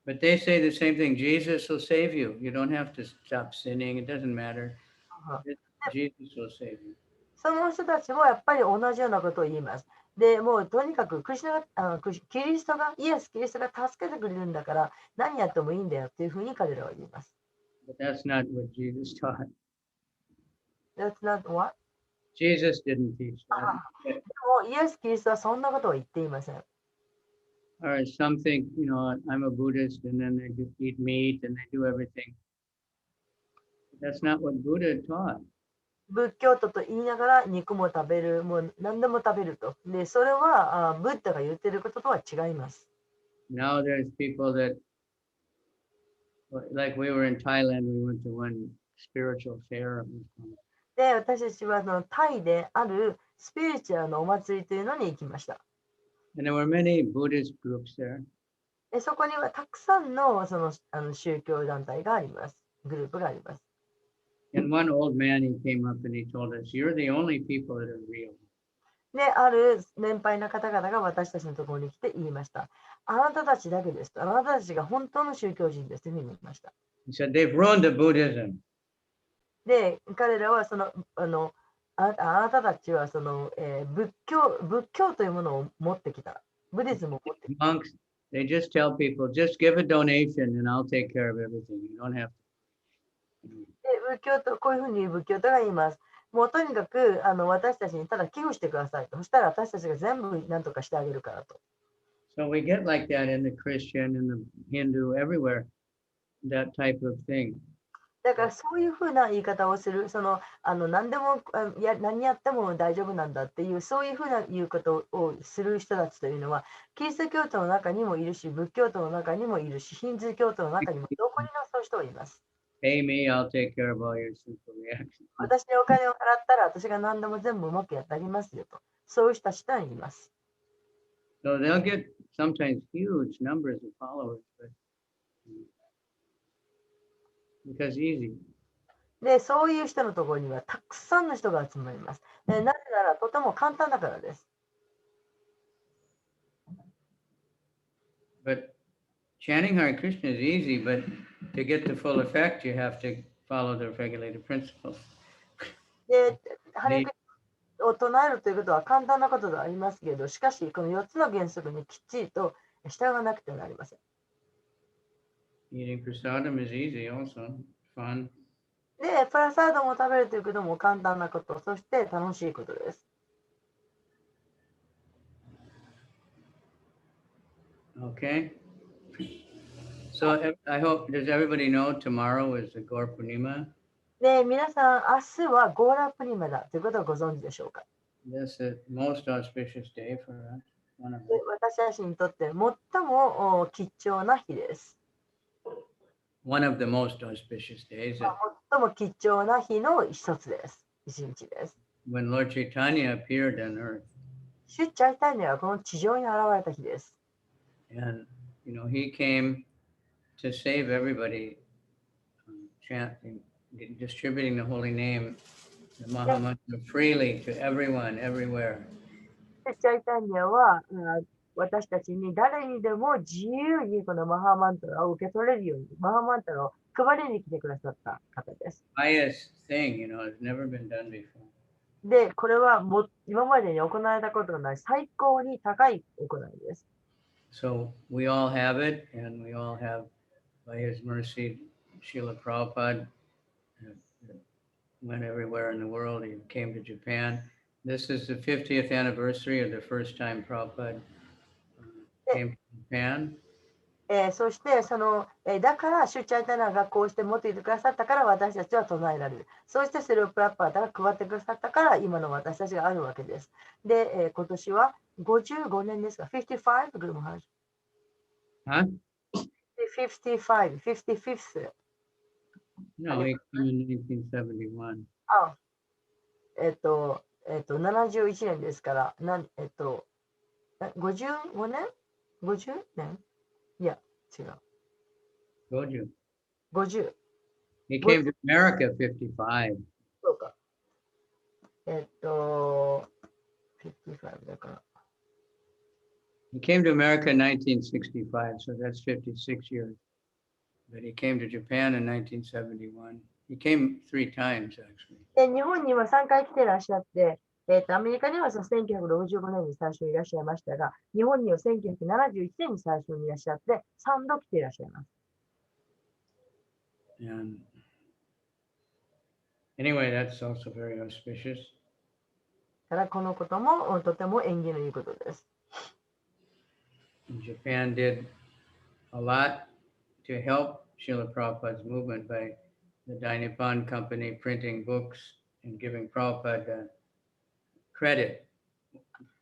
But they say the same thing. Jesus will save you. You don't have to stop sinning. It doesn't matter. Jesus will save you. その人たちもやっぱり同じようなことを言います。で、もうとにかくキリストが、イエス・キリストが助けてくれるんだから、何やってもいいんだよっていうふうに彼らは言います。But that's not what Jesus taught. That's not what? Jesus didn't teach that. でもイエス・キリストはそんなことを言っていません。Or some think, I'm a Buddhist, and then they just eat meat and they do everything. That's not what Buddha taught. 仏教徒と言いながら肉も食べる、もう何でも食べると。で、それはブッダが言っていることとは違います。Now there's people that, like we were in Thailand, we went to one spiritual fair. で、私たちはタイであるスピリチュアルのお祭りというのに行きました。And there were many Buddhist groups there. で、そこにはたくさんの宗教団体があります。グループがあります。And one old man, he came up and he told us, you're the only people that are real. で、ある年配な方々が私たちのところに来て言いました。あなたたちだけですと。あなたたちが本当の宗教人ですというふうに言いました。He said, they've ruined the Buddhism. で、彼らはあなたたちは仏教というものを持ってきた。ブディズムを持ってきた。Monks, they just tell people, just give a donation and I'll take care of everything. You don't have to. で、こういうふうに仏教徒が言います。もうとにかく私たちにただ寄付してくださいと。そしたら私たちが全部何とかしてあげるからと。So we get like that in the Christian, in the Hindu, everywhere, that type of thing. だからそういうふうな言い方をする、何でも何やっても大丈夫なんだっていう、そういうふうな言うことをする人たちというのは、キリスト教徒の中にもいるし、仏教徒の中にもいるし、ヒンズー教徒の中にもどこにもそういう人がいます。Pay me, I'll take care of all your sinful reactions. 私にお金を払ったら、私が何でも全部うまくやってあげますよと。そういう人たちとは言います。So they'll get sometimes huge numbers of followers, but because easy. で、そういう人のところにはたくさんの人が集まります。なぜならとても簡単だからです。But chanting Hare Krishna is easy, but to get the full effect, you have to follow the regulated principles. で、ハレクリを唱えるということは簡単なことではありますけど、しかし、この4つの原則にきっちりと従わなくてはなりません。Eating prasadam is easy also, fun. で、プラサードも食べるということも簡単なこと、そして楽しいことです。Okay. So I hope, does everybody know tomorrow is the Gaur Purnima? で、皆さん、明日はゴーラプニマだということをご存知でしょうか。 This is the most auspicious day for us. One of で them. 私たちにとって最も貴重な日です。One of the most auspicious days. 最も貴重な日の一つです。一日です。When Lord Chaitanya appeared on earth. シュッチャイタニアはこの地上に現れた日です。And, he came to save everybody, chanting, distributing the holy name, the Mahamantra freely to everyone, everywhere. シュッチャイタニアは私たちに誰にでも自由にこのマハマントラを受け取れるように、マハマントラを配りに来てくださった方です。Highest thing, has never been done before. で、これは今までに行われたことのない最高に高い行いです。So we all have it, and we all have, by His mercy, Srila Prabhupada went everywhere in the world. He came to Japan. This is the 50th anniversary of the first time Prabhupada came to Japan. そしてだからシュチャイタナがこうして持っていてくださったから私たちは唱えられる。そしてそれをプラッパーが配ってくださったから今の私たちがあるわけです。で、今年は55年ですか ?55 グルムハージ。Huh? 55th. No, he came in 1971. あ、71年ですから、55年 ?50 年いや、違う。Told you. 50。He came to America 55. そうか。55だから。He came to America in 1965, so that's 56 years. But he came to Japan in 1971. He came 3 times, actually. で日本には3回来てらっしゃって、アメリカには1965年に最初にいらっしゃいましたが、日本には1971年に最初にいらっしゃって、3度来ていらっしゃいます。And anyway, that's also very auspicious. ただこのこともとても縁起のいいことです。Japan did a lot to help Srila Prabhupada's movement by the Dainipan Company printing books and giving Prabhupada credit,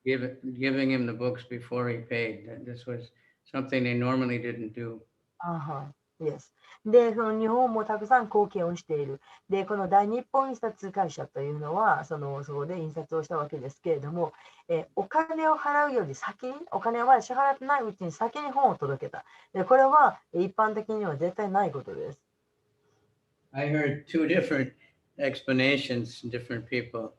giving him the books before he paid. This was something they normally didn't do. Yes. で、その日本もたくさん貢献をしている。で、この大日本印刷会社というのは、そこで印刷をしたわけですけれども、お金を払うより先に、お金をまだ支払ってないうちに先に本を届けた。で、これは一般的には絶対ないことです。I heard 2 different explanations, different people.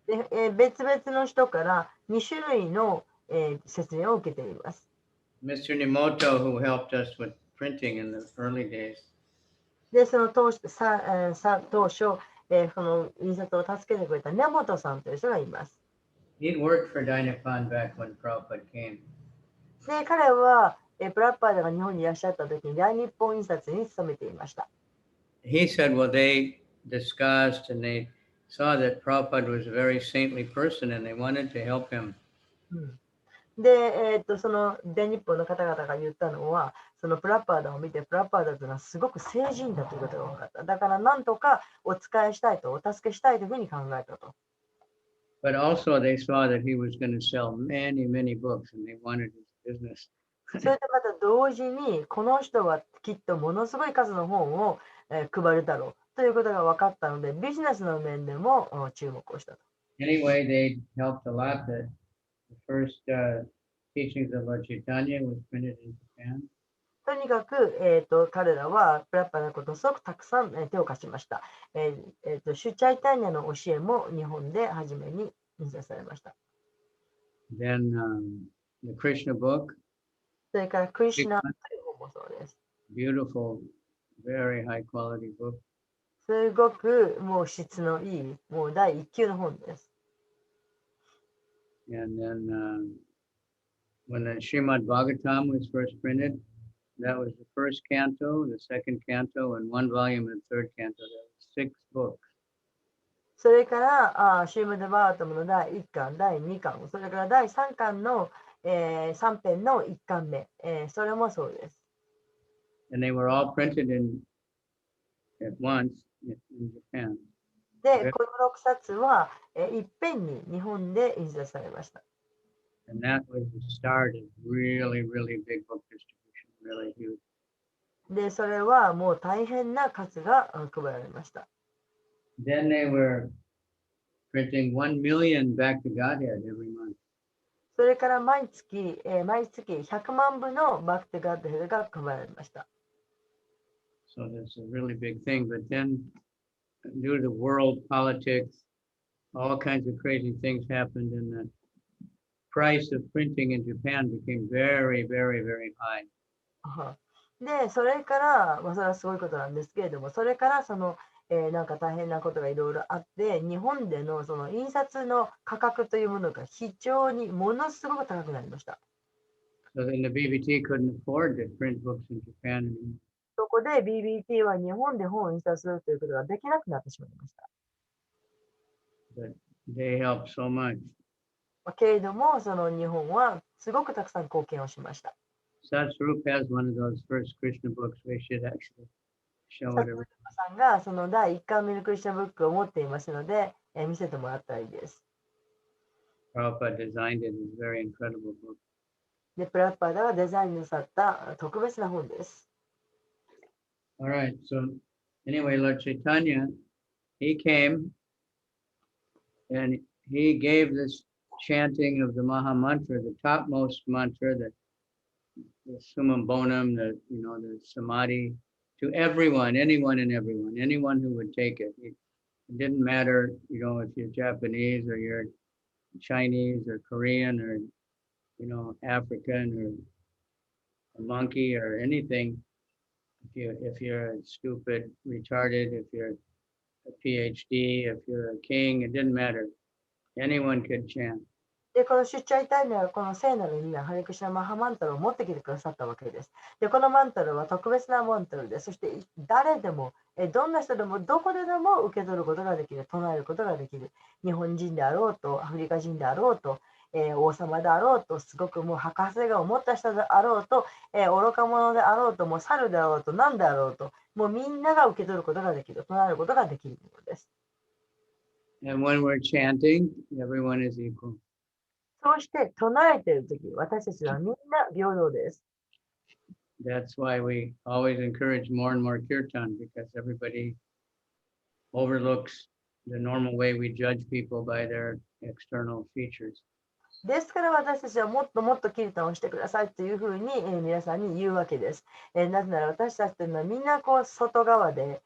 で、別々の人から2種類の、説明を受けています。Mr. Nimoto, who helped us with printing in the early days. で、その当初、この印刷を助けてくれた根本さんという人がいます。He'd worked for Dainipan back when Prabhupada came. で、彼は、プラッパーが日本にいらっしゃった時に大日本印刷に勤めていました。He said, well, they discussed and they saw that Prabhupada was a very saintly person and they wanted to help him. で、その大日本の方々が言ったのは、そのプラッパーダを見て、プラッパーダというのはすごく聖人だということが分かった。だから、なんとかお仕えしたいと、お助けしたいというふうに考えたと。But also they saw that he was going to sell many, many books and they wanted his business. それでまた同時に、この人はきっとものすごい数の本を配るだろうということが分かったので、ビジネスの面でも注目をしたと。Anyway, they helped a lot. The first teachings of Lord Chaitanya was printed in Japan. とにかく、彼らはプラッパーのことをすごくたくさん、手を貸しました。シュチャイタニアの教えも日本で初めに印刷されました。Then the Krishna book. それからクリシュナという本もそうです。Beautiful, very high quality book. すごくもう質のいい、もう第一級の本です。And then when the Srimad Bhagavatam was first printed, that was the first canto, the second canto, and 1 volume of the third canto. That was 6 books. それから、シームド・バートムの第1巻、第2巻、それから第3巻の、3編の1巻目、それもそうです。And they were all printed at once in Japan. で、この6冊は、いっぺんに日本で印刷されました。And that was the start of really, really big book distribution, really huge. で、それはもう大変な数が配られました。Then they were printing 1 million back to Godhead every month. それから毎月100万部のバックテガッドヘルが配られました。So that's a really big thing. But then, due to world politics, all kinds of crazy things happened, and the price of printing in Japan became very, very, very high. で、それから、それはすごいことなんですけれども、それからなんか大変なことがいろいろあって、日本でのその印刷の価格というものが非常にものすごく高くなりました。So then the BBT couldn't afford to print books in Japan anymore. そこで BBT は日本で本を印刷するということができなくなってしまいました。But they helped so much. けれども、その日本はすごくたくさん貢献をしました。Satsrup has one of those first Krishna books. We should actually show it. さんがその第1巻目のクリスチャンブックを持っていますので、見せてもらったらいいです。Prabhupada designed it. It's a very incredible book. で、プラッパーダがデザインなさった特別な本です。All right. So anyway, Lord Chaitanya, he came and he gave this chanting of the Maha Mantra, the topmost mantra, the summum bonum, the samadhi, to everyone, anyone and everyone, anyone who would take it. It didn't matter, if you're Japanese or you're Chinese or Korean or, African or a monkey or anything. If you're stupid, retarded, if you're a PhD, if you're a king, it didn't matter. Anyone could chant. で、この出張イタリアはこの聖なる意味はハレクシナマハマンタルを持ってきてくださったわけです。で、このマンタルは特別なマンタルで、そして誰でも、どんな人でもどこででも受け取ることができる、唱えることができる。日本人であろうと、アフリカ人であろうと、王様であろうと、すごくもう博士が思った人であろうと、愚か者であろうと、もう猿であろうと、何であろうと、もうみんなが受け取ることができる、唱えることができるのです。And when we're chanting, everyone is equal. そうして唱えているとき、私たちはみんな平等です。That's why we always encourage more and more kirtan, because everybody overlooks the normal way we judge people by their external features. ですから私たちはもっともっとキルタンをしてくださいというふうに、皆さんに言うわけです。なぜなら私たちというのはみんな外側で、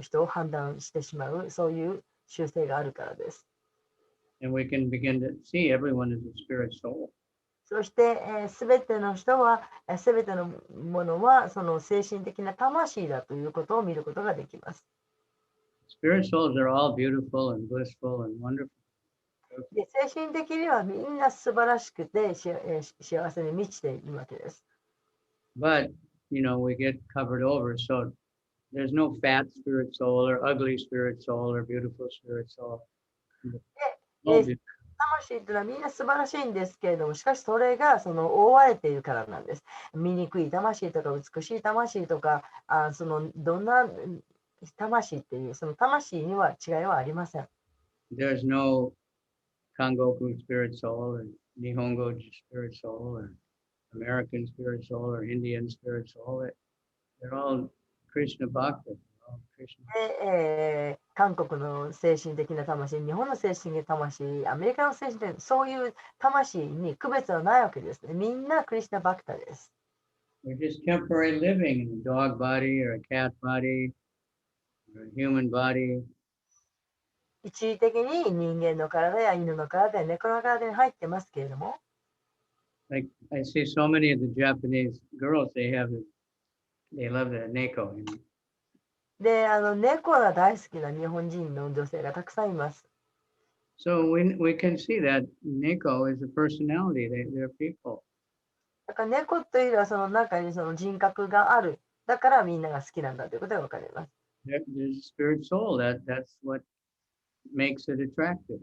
人を判断してしまう、そういう習性があるからです。And we can begin to see everyone as a spirit soul. そして、すべての人は、すべてのものはその精神的な魂だということを見ることができます。Spirit souls are all beautiful and blissful and wonderful. で、精神的にはみんな素晴らしくて、幸せに満ちているわけです。But, we get covered over. So there's no fat spirit soul or ugly spirit soul or beautiful spirit soul. 魂というのはみんな素晴らしいんですけれども、しかしそれが覆われているからなんです。醜い魂とか美しい魂とか、どんな魂っていう、その魂には違いはありません。There's no Kangoku spirit soul or Nihongo spirit soul or American spirit soul or Indian spirit soul. They're all Krishna Bhakta. で、韓国の精神的な魂、日本の精神的な魂、アメリカの精神的な、そういう魂に区別はないわけですね。みんなクリシナバクタです。We're just temporary living in a dog body or a cat body or a human body. 一時的に人間の体や犬の体や猫の体に入ってますけれども。Like I see so many of the Japanese girls, they love the neko. で、猫が大好きな日本人の女性がたくさんいます。So we can see that neko is a personality. They're people. だから猫というのはその中にその人格がある。だからみんなが好きなんだということがわかります。There's a spirit soul. That's what makes it attractive.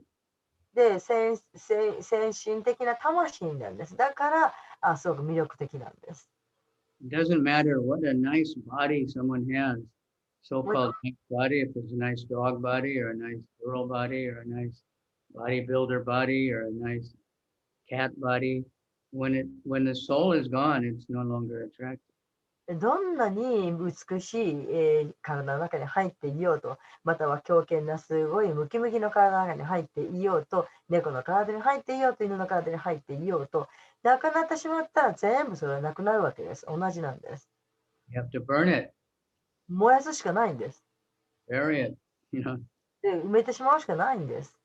で先進的な魂なんです。だからすごく魅力的なんです。It doesn't matter what a nice body someone has, so-called nice body, if it's a nice dog body or a nice girl body or a nice bodybuilder body or a nice cat body. When the soul is gone, it's no longer attractive. どんなに美しい、体の中に入っていようと、または強健なすごいムキムキの体の中に入っていようと、猫の体に入っていようと、犬の体に入っていようと、なくなってしまったら全部それはなくなるわけです。同じなんです。You have to burn it, 燃やすしかないんです。bury it, で、埋めてしまうしかないんです。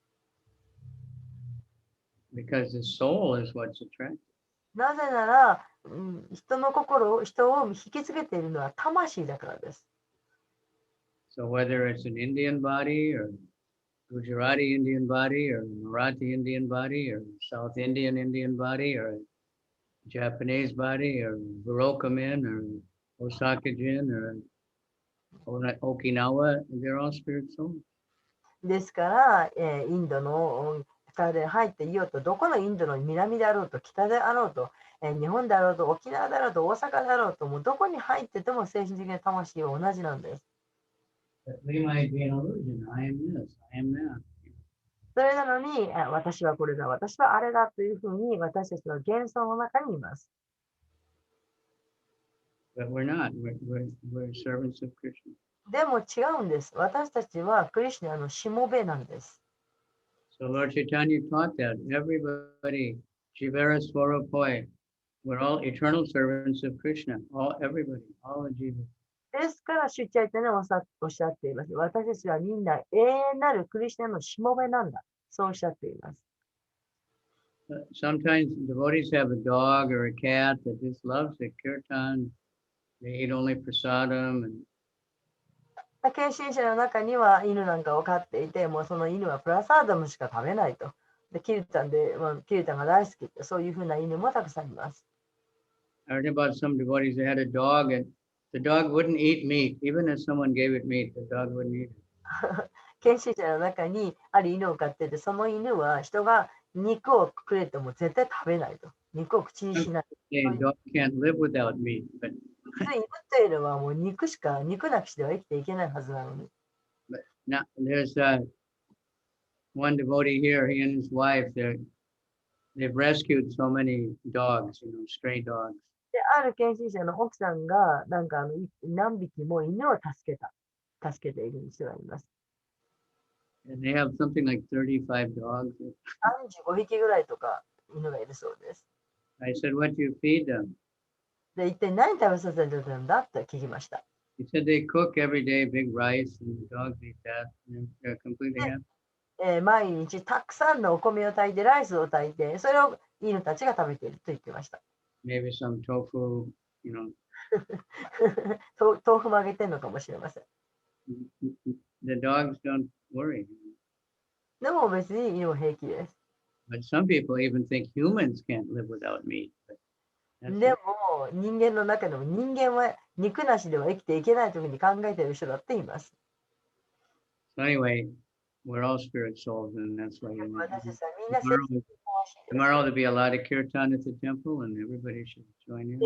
because the soul is what's attractive. なぜなら、人を引きつけているのは魂だからです。So whether it's an Indian body or Gujarati Indian body or Marathi Indian body or South Indian Indian body or Japanese body or Baroka men or Osaka Jin or Okinawa, they're all spirit souls. ですから、インドの体に入っていようと、どこのインドの南であろうと、北であろうと、日本であろうと、沖縄であろうと、大阪であろうと、もうどこに入ってても精神的な魂は同じなんです。We might be an illusion. I am this, I am that. それなのに、私はこれだ、私はあれだというふうに私たちは幻想の中にいます。But we're not. We're servants of Krishna. でも違うんです。私たちはクリシュナのしもべなんです。So Lord Chaitanya taught that everybody, Jivara Swarapoi, we're all eternal servants of Krishna. Everybody, all the jivas. ですから、主チャイタにおっしゃっています。私たちはみんな永遠なるクリシュナのしもべなんだ。そうおっしゃっています。Sometimes devotees have a dog or a cat that just loves the kirtan. They eat only prasadam. And 献身者の中には犬なんかを飼っていて、もうその犬はプラサーダムしか食べないと。で、キルタンが大好きって、そういうふうな犬もたくさんいます。I heard about some devotees that had a dog and the dog wouldn't eat meat. Even if someone gave it meat, the dog wouldn't eat it. 献身者の中にある犬を飼っていて、その犬は人が肉をくれても絶対食べないと。肉を口にしない。A dog can't live without meat, but 普通犬というのはもう肉なきしでは生きていけないはずなのに。now there's one devotee here. He and his wife, they've rescued so many dogs, stray dogs. で、ある献身者の奥さんが、なんか何匹も犬を助けている人がいます。And they have something like 35 dogs. 35匹ぐらいとか犬がいるそうです。I said, what do you feed them? で、一体何食べさせてるんだって聞きました。He said they cook every day big rice and the dogs eat that. And they're completely happy. 毎日たくさんのお米を炊いて、ライスを炊いて、それを犬たちが食べていると言ってました。Maybe some tofu, 豆腐もあげてるのかもしれません。The dogs don't worry. でも別に犬も平気です。But some people even think humans can't live without meat. でも人間の中でも人間は肉なしでは生きていけないというふうに考えている人だっています。So anyway, we're all spirit souls, and that's why tomorrow there'll be a lot of kirtan at the temple, and everybody should join in.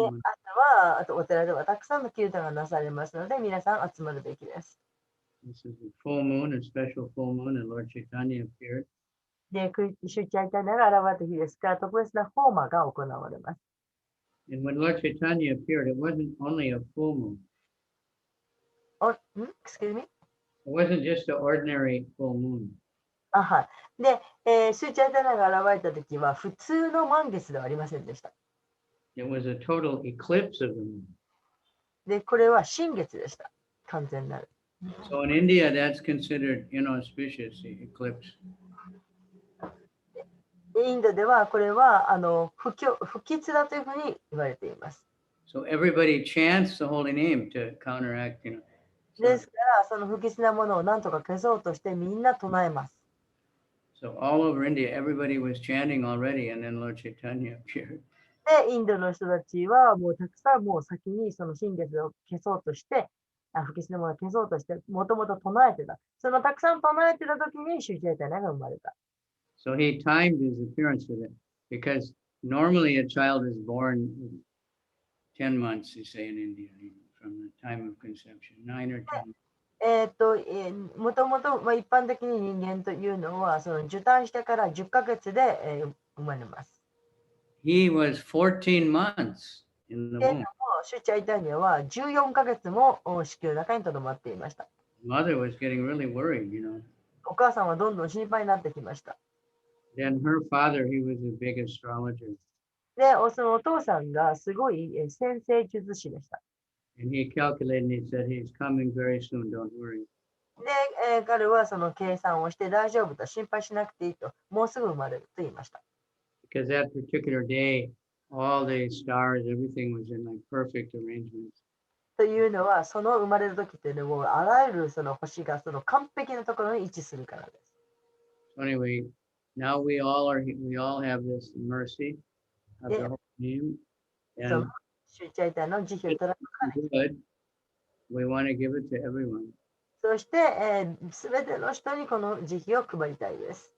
あとお寺ではたくさんのキルタがなされますので、皆さん集まるべきです。This is a full moon, a special full moon, and Lord Chaitanya appeared. で、主チャイタニャが現れた日ですから、特別なホーマが行われます。And when Lord Chaitanya appeared, it wasn't only a full moon. Excuse me? It wasn't just an ordinary full moon. はい。で、主チャイタニャが現れた時は普通の満月ではありませんでした。It was a total eclipse of the moon. で、これは新月でした。完全なる。So in India, that's considered inauspicious, the eclipse. インドではこれは不吉だというふうに言われています。So everybody chants the holy name to counteract, ですから、その不吉なものを何とか消そうとしてみんな唱えます。So all over India, everybody was chanting already, and then Lord Chaitanya appeared. で、インドの人たちはもうたくさんもう先にその新月を消そうとして、不吉なものを消そうとして、もともと唱えてた。そのたくさん唱えてた時に主チャイタニャが生まれた。So he timed his appearance with it because normally a child is born 10 months, they say in India, from the time of conception, 9 or 10. もともと一般的に人間というのはその受胎してから10ヶ月で、生まれます。He was 14 months in the けれど womb. も、シュチャイタニアは14ヶ月も子宮の中にとどまっていました。Mother was getting really worried, you know. お母さんはどんどん心配になってきました。Then her father, he was a big astrologer. で、そのお父さんがすごい先生術師でした。And he calculated and he said, he's coming very soon, don't worry. で、彼はその計算をして大丈夫だ、心配しなくていいと、もうすぐ生まれると言いました。Because that particular day, all the stars, everything was in like perfect arrangements. というのは、その生まれる時っていうのも、あらゆるその星がその完璧なところに位置するからです。So anyway, now we all have this mercy of the whole name. そ And のシュチャイタの慈悲をいただくことができる。 good, we want to give it to everyone. そして、すべての人にこの慈悲を配りたいです。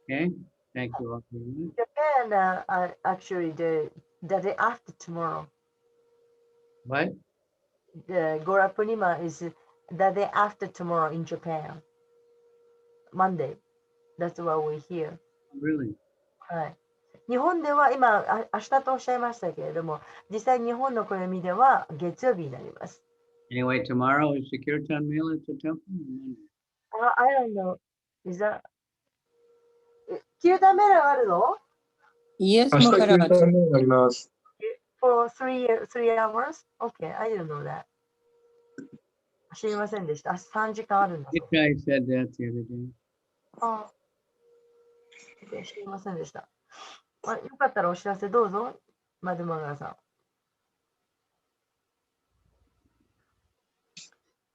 Okay? Thank you all very much. Japan, actually, the day after tomorrow, What? the Gora Purnima is the day after tomorrow in Japan. Monday. That's what we hear. Really? はい。日本では今、明日とおっしゃいましたけれども、実際日本の暦では月曜日になります。Anyway, tomorrow is the Kirtan meal at the temple? I don't know. Is that... キュータメラあるの Yes, 明日9 Maharaj. 時になります。For 3 hours? Okay, I didn't know that. 知りませんでした。3時間あるんだそう。 I said that the other day. ああ、知りませんでした。よかったらお知らせどうぞ、マドマガさ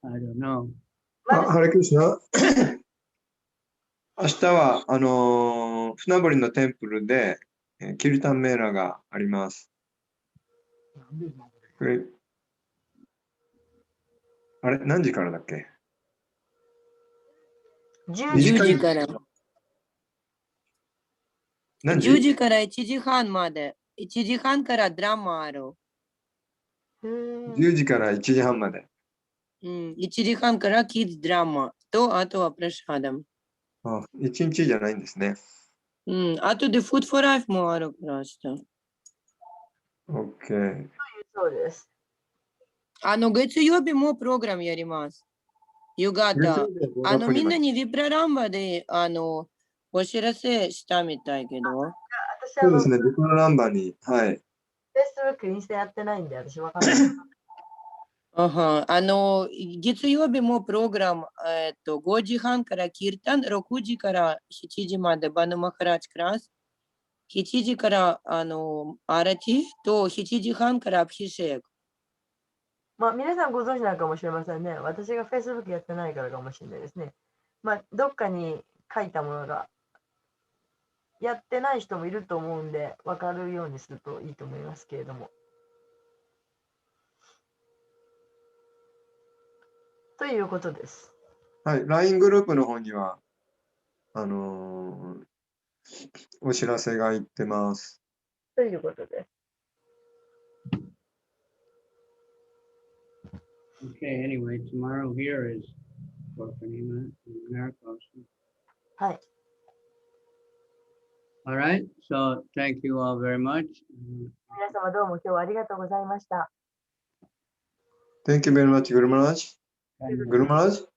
ん。 I don't know. ハレクリシナ。明日は船堀のテンプルでキルタンメーラがあります。これあれ何時からだっけ10 10時時から。何時10時から1時半まで。1時半からドラマある。 10時から1時半まで。1時半からキッズドラマと、あとはプレシャダム。あ、1日じゃないんですね。あとでフードフォーライフもあるから明日。OK。そうです。月曜日もプログラムやります。夕方。みんなにビプラランバでお知らせしたみたいけど。私そうですね、ビプラランバに。はい。Facebook、インスタやってないんで、私わかんない。月曜日もプログラム、5時半からキルタン、6時から7時までバヌマハラーチクラス、7時からアラティと7時半からアプヒシェイク。まあ、皆さんご存知なのかもしれませんね。私が Facebook やってないからかもしれないですね。まあ、どっかに書いたものがやってない人もいると思うんで、分かるようにするといいと思いますけれども。ということです。はい、LINE グループの方には、お知らせがいってます。ということです。Okay, anyway, tomorrow here is for Panima and Marcos. はい。All right, so thank you all very much. 皆様どうも今日はありがとうございました。Thank you very much, Guru Maharaj. Guru Maharaj,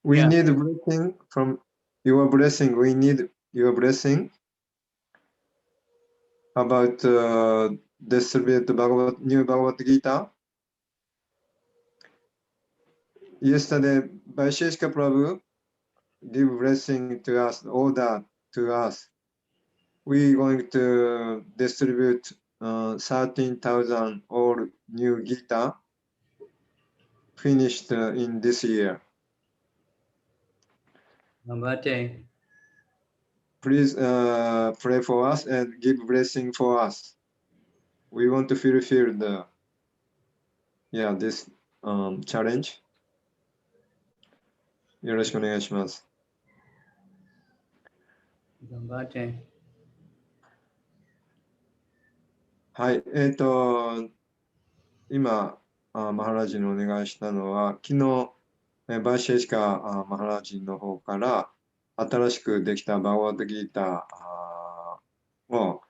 we Yeah. need blessing from your blessing. We need your blessing about distribute new Bhagavad Gita. Yesterday, Vaisheshika Prabhu give blessing to us, order to us. We going to distribute 13,000 all new Gita finished in this year. Namaste. Please pray for us and give blessing for us. We want to fulfill this challenge. よろしくお願いします。頑張って。はい。今、マハラジにお願いしたのは、昨日、バーシェシカマハラジの方から新しくできたバガバッドギーターを、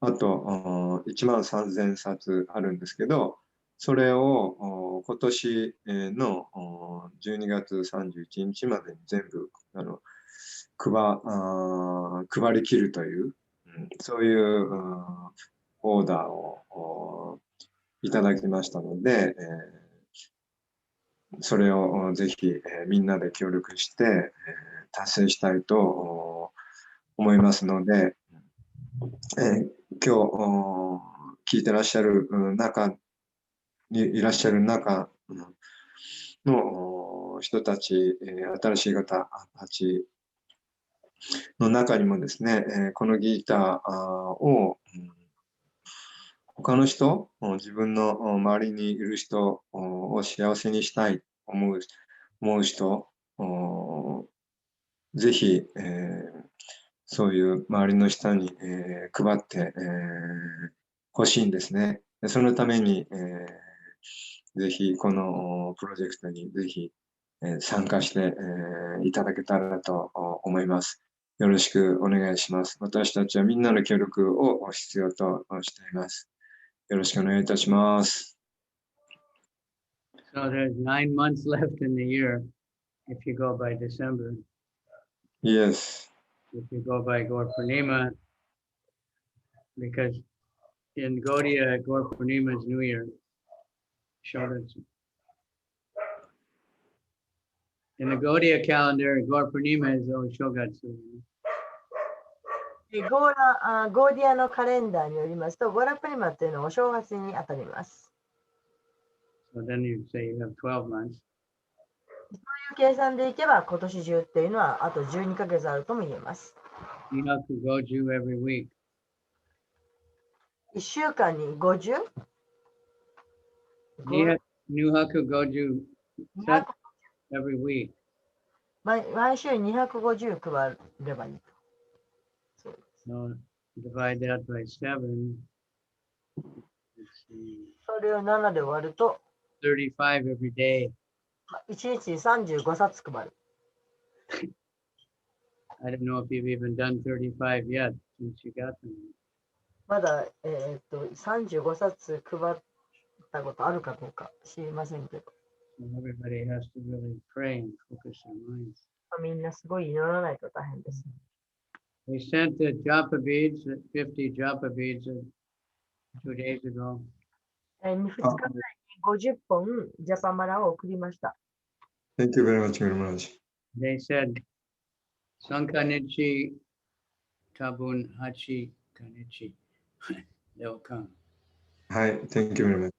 あと1万3000冊あるんですけど、それを今年の12月31日までに全部配り切るという、そういうオーダーをいただきましたので、それをぜひみんなで協力して達成したいと思いますので、今日聞いてらっしゃる中にいらっしゃる中の人たち、新しい方たちの中にもですね、このギターを他の人、自分の周りにいる人を幸せにしたいと思う人、ぜひ、そういう周りの人に、配ってほしいんですね。そのために、ぜひこのプロジェクトにぜひ、参加して、いただけたらと思います。よろしくお願いします。私たちはみんなの協力を必要としています。よろしくお願いいたします。So there's 9 months left in the year if you go by December. Yes. If you go by Gaur Purnima, because in Gaudiya, Gaur Purnima is New Year. Shogatsu. In the Gaudiya calendar, Gaur Purnima is Shogatsu. ゴーディアのカレンダーによりますと、ゴーラプリマというのはお正月に当たります。So then you say you have 12 months. そういう計算でいけば、今年中っていうのはあと12ヶ月あるとも言えます。Nihaku Goju every week. 1週間に 50? Nihaku Goju set every week. 毎週250配ればいいと。So divide that by 7. Let's see. それを7で割ると、 35 every day. 1日に35冊配る。I don't know if you've even done 35 yet since you got them. まだ、35冊配ったことあるかどうか知りませんけど。So everybody has to really pray and focus their minds. みんなすごい祈らないと大変です。We sent the japa beads, 50 japa beads 2 days ago. 2日前に50本ジャパマラを送りました。Thank you very much, Guru Maharaj. They said, Sankanichi Tabun Hachi Kanichi. They'll come. Hi, thank you very much.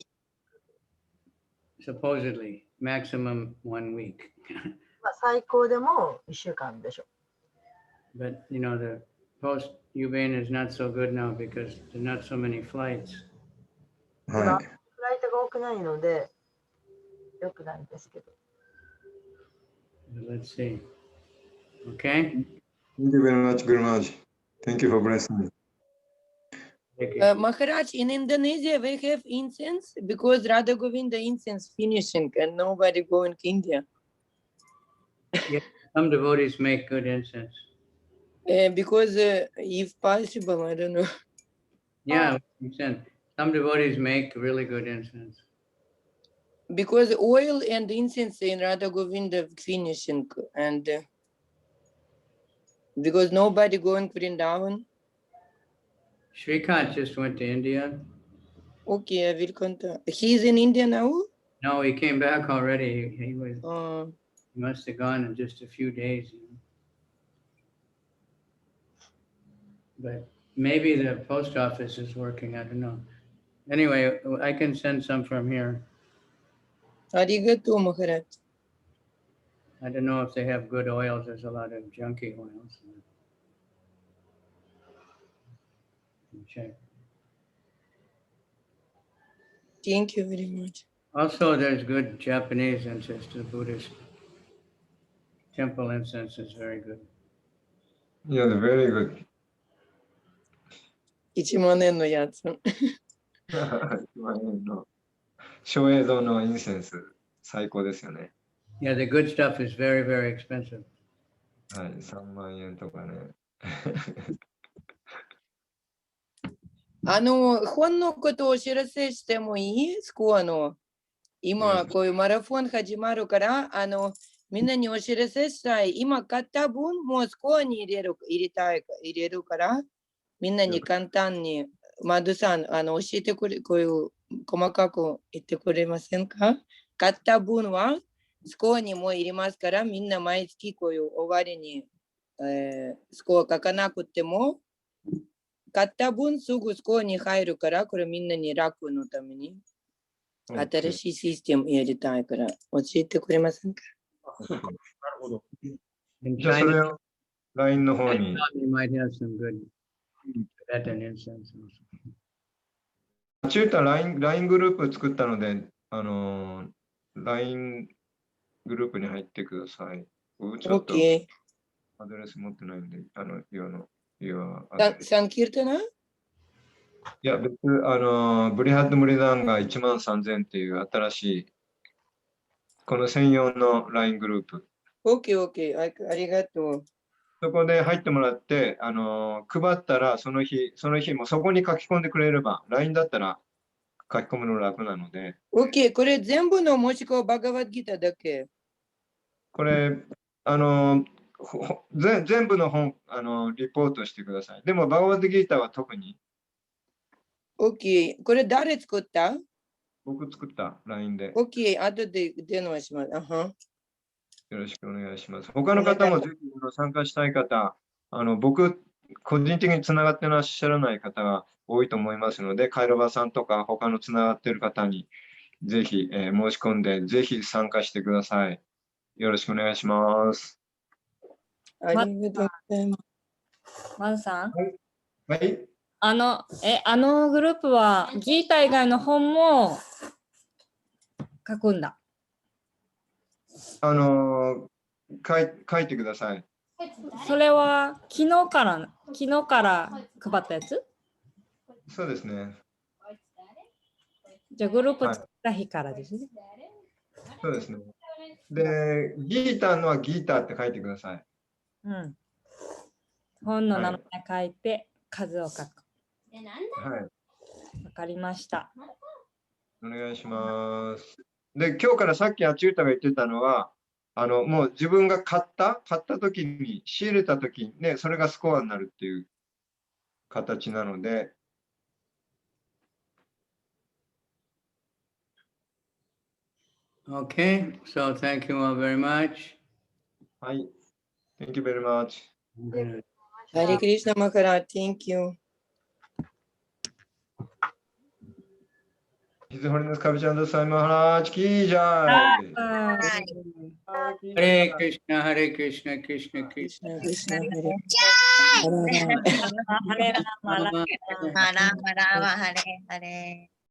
Supposedly, maximum 1 week. 最高でも1週間でしょ But, you know, the post-Ubane is not so good now because there are not so many flights. 今、はい。フライトが多くないので、よくないんですけど。Let's see. Okay? Thank you very much, Guru Maharaj. Thank you for blessing me. Maharaj, in Indonesia, we have incense because Radha Govinda incense finishing and nobody going to India. Yeah, some devotees make good incense. Because if possible, I don't know. Yeah, incense. Some devotees make really good incense. Because oil and incense in Radha Govinda finishing and because nobody going Vrindavan. Shrikant just went to India. Okay, I will contact. He's in India now? No, he came back already. He was. He must have gone in just a few days. You know? But maybe the post office is working. I don't know. Anyway, I can send some from here. Arigato, Maharaj. I don't know if they have good oils. There's a lot of junky oils. Check. Thank you very much. Also, there's good Japanese incense to Buddhist temple incense is very good. Yeah, very good. 1万円のやつ。1万円の小映像のインセンス、最高ですよね。Yeah, the good stuff is very, very expensive. はい、3万円とかね。本のことをお知らせしてもいい？スコアの。今、こういうマラソン始まるから、みんなにお知らせしたい。今買った分もスコアに入れるから、みんなに簡単に、マドさん、教えてくれ、こういう細かく言ってくれませんか？買った分はスコアにも入れますから、みんな毎月こういう終わりに、スコア書かなくても、買った分すぐスコアに入るから、これみんなに楽のために、新しいシステムやりたいから教えてくれませんか？なるほど。In じゃあそ China, れを LINE の方に。 you might have some good Tibetan incense. 中太 LINE グループ作ったので、LINE グループに入ってください。僕ちょっと OK。アドレス持ってないんで、サンキルトナ？いや、別、ブリハッドムリダンが1万3000っていう新しい、この専用の LINE グループ。OK。ありがとう。そこで入ってもらって、配ったらその日もそこに書き込んでくれれば、LINE だったら書き込むの楽なので。OK、これ全部のもしくはバガバッドギターだけ。これ、全部の本、リポートしてください。でも、バガバッドギーターは特に。OK、これ誰作った？僕作った、LINE で。OK、後で電話します。よろしくお願いします。他の方もぜひ参加したい方、僕、個人的につながってらっしゃらない方が多いと思いますので、カイロバさんとか他のつながっている方にぜひ、申し込んで、ぜひ参加してください。よろしくお願いします。ありがとうございます。マンさん、はい。あのグループはギータ以外の本も書くんだ。書いてください。それは昨日から配ったやつ？そうですね。じゃあグループ作った日からですね。そうですね。で、ギーターのはギーターって書いてください。うん。本の名前書いて、数を書く。はい。わかりました。お願いします。で、今日からさっきあちゅうたが言ってたのは、もう自分が買った時に、仕入れた時にね、それがスコアになるっていう形なので、Okay, so thank you all very much. はい。Thank you very much. I'm gonna- ハリクリシナマカラ、Thank you。His Holinessカビチャンドサイマハラーチキージャイ。Hare Krishna, Hare Krishna, Krishna Krishna. クリシナ、ハレ。ハレラマラ。マラマラマハレハレ。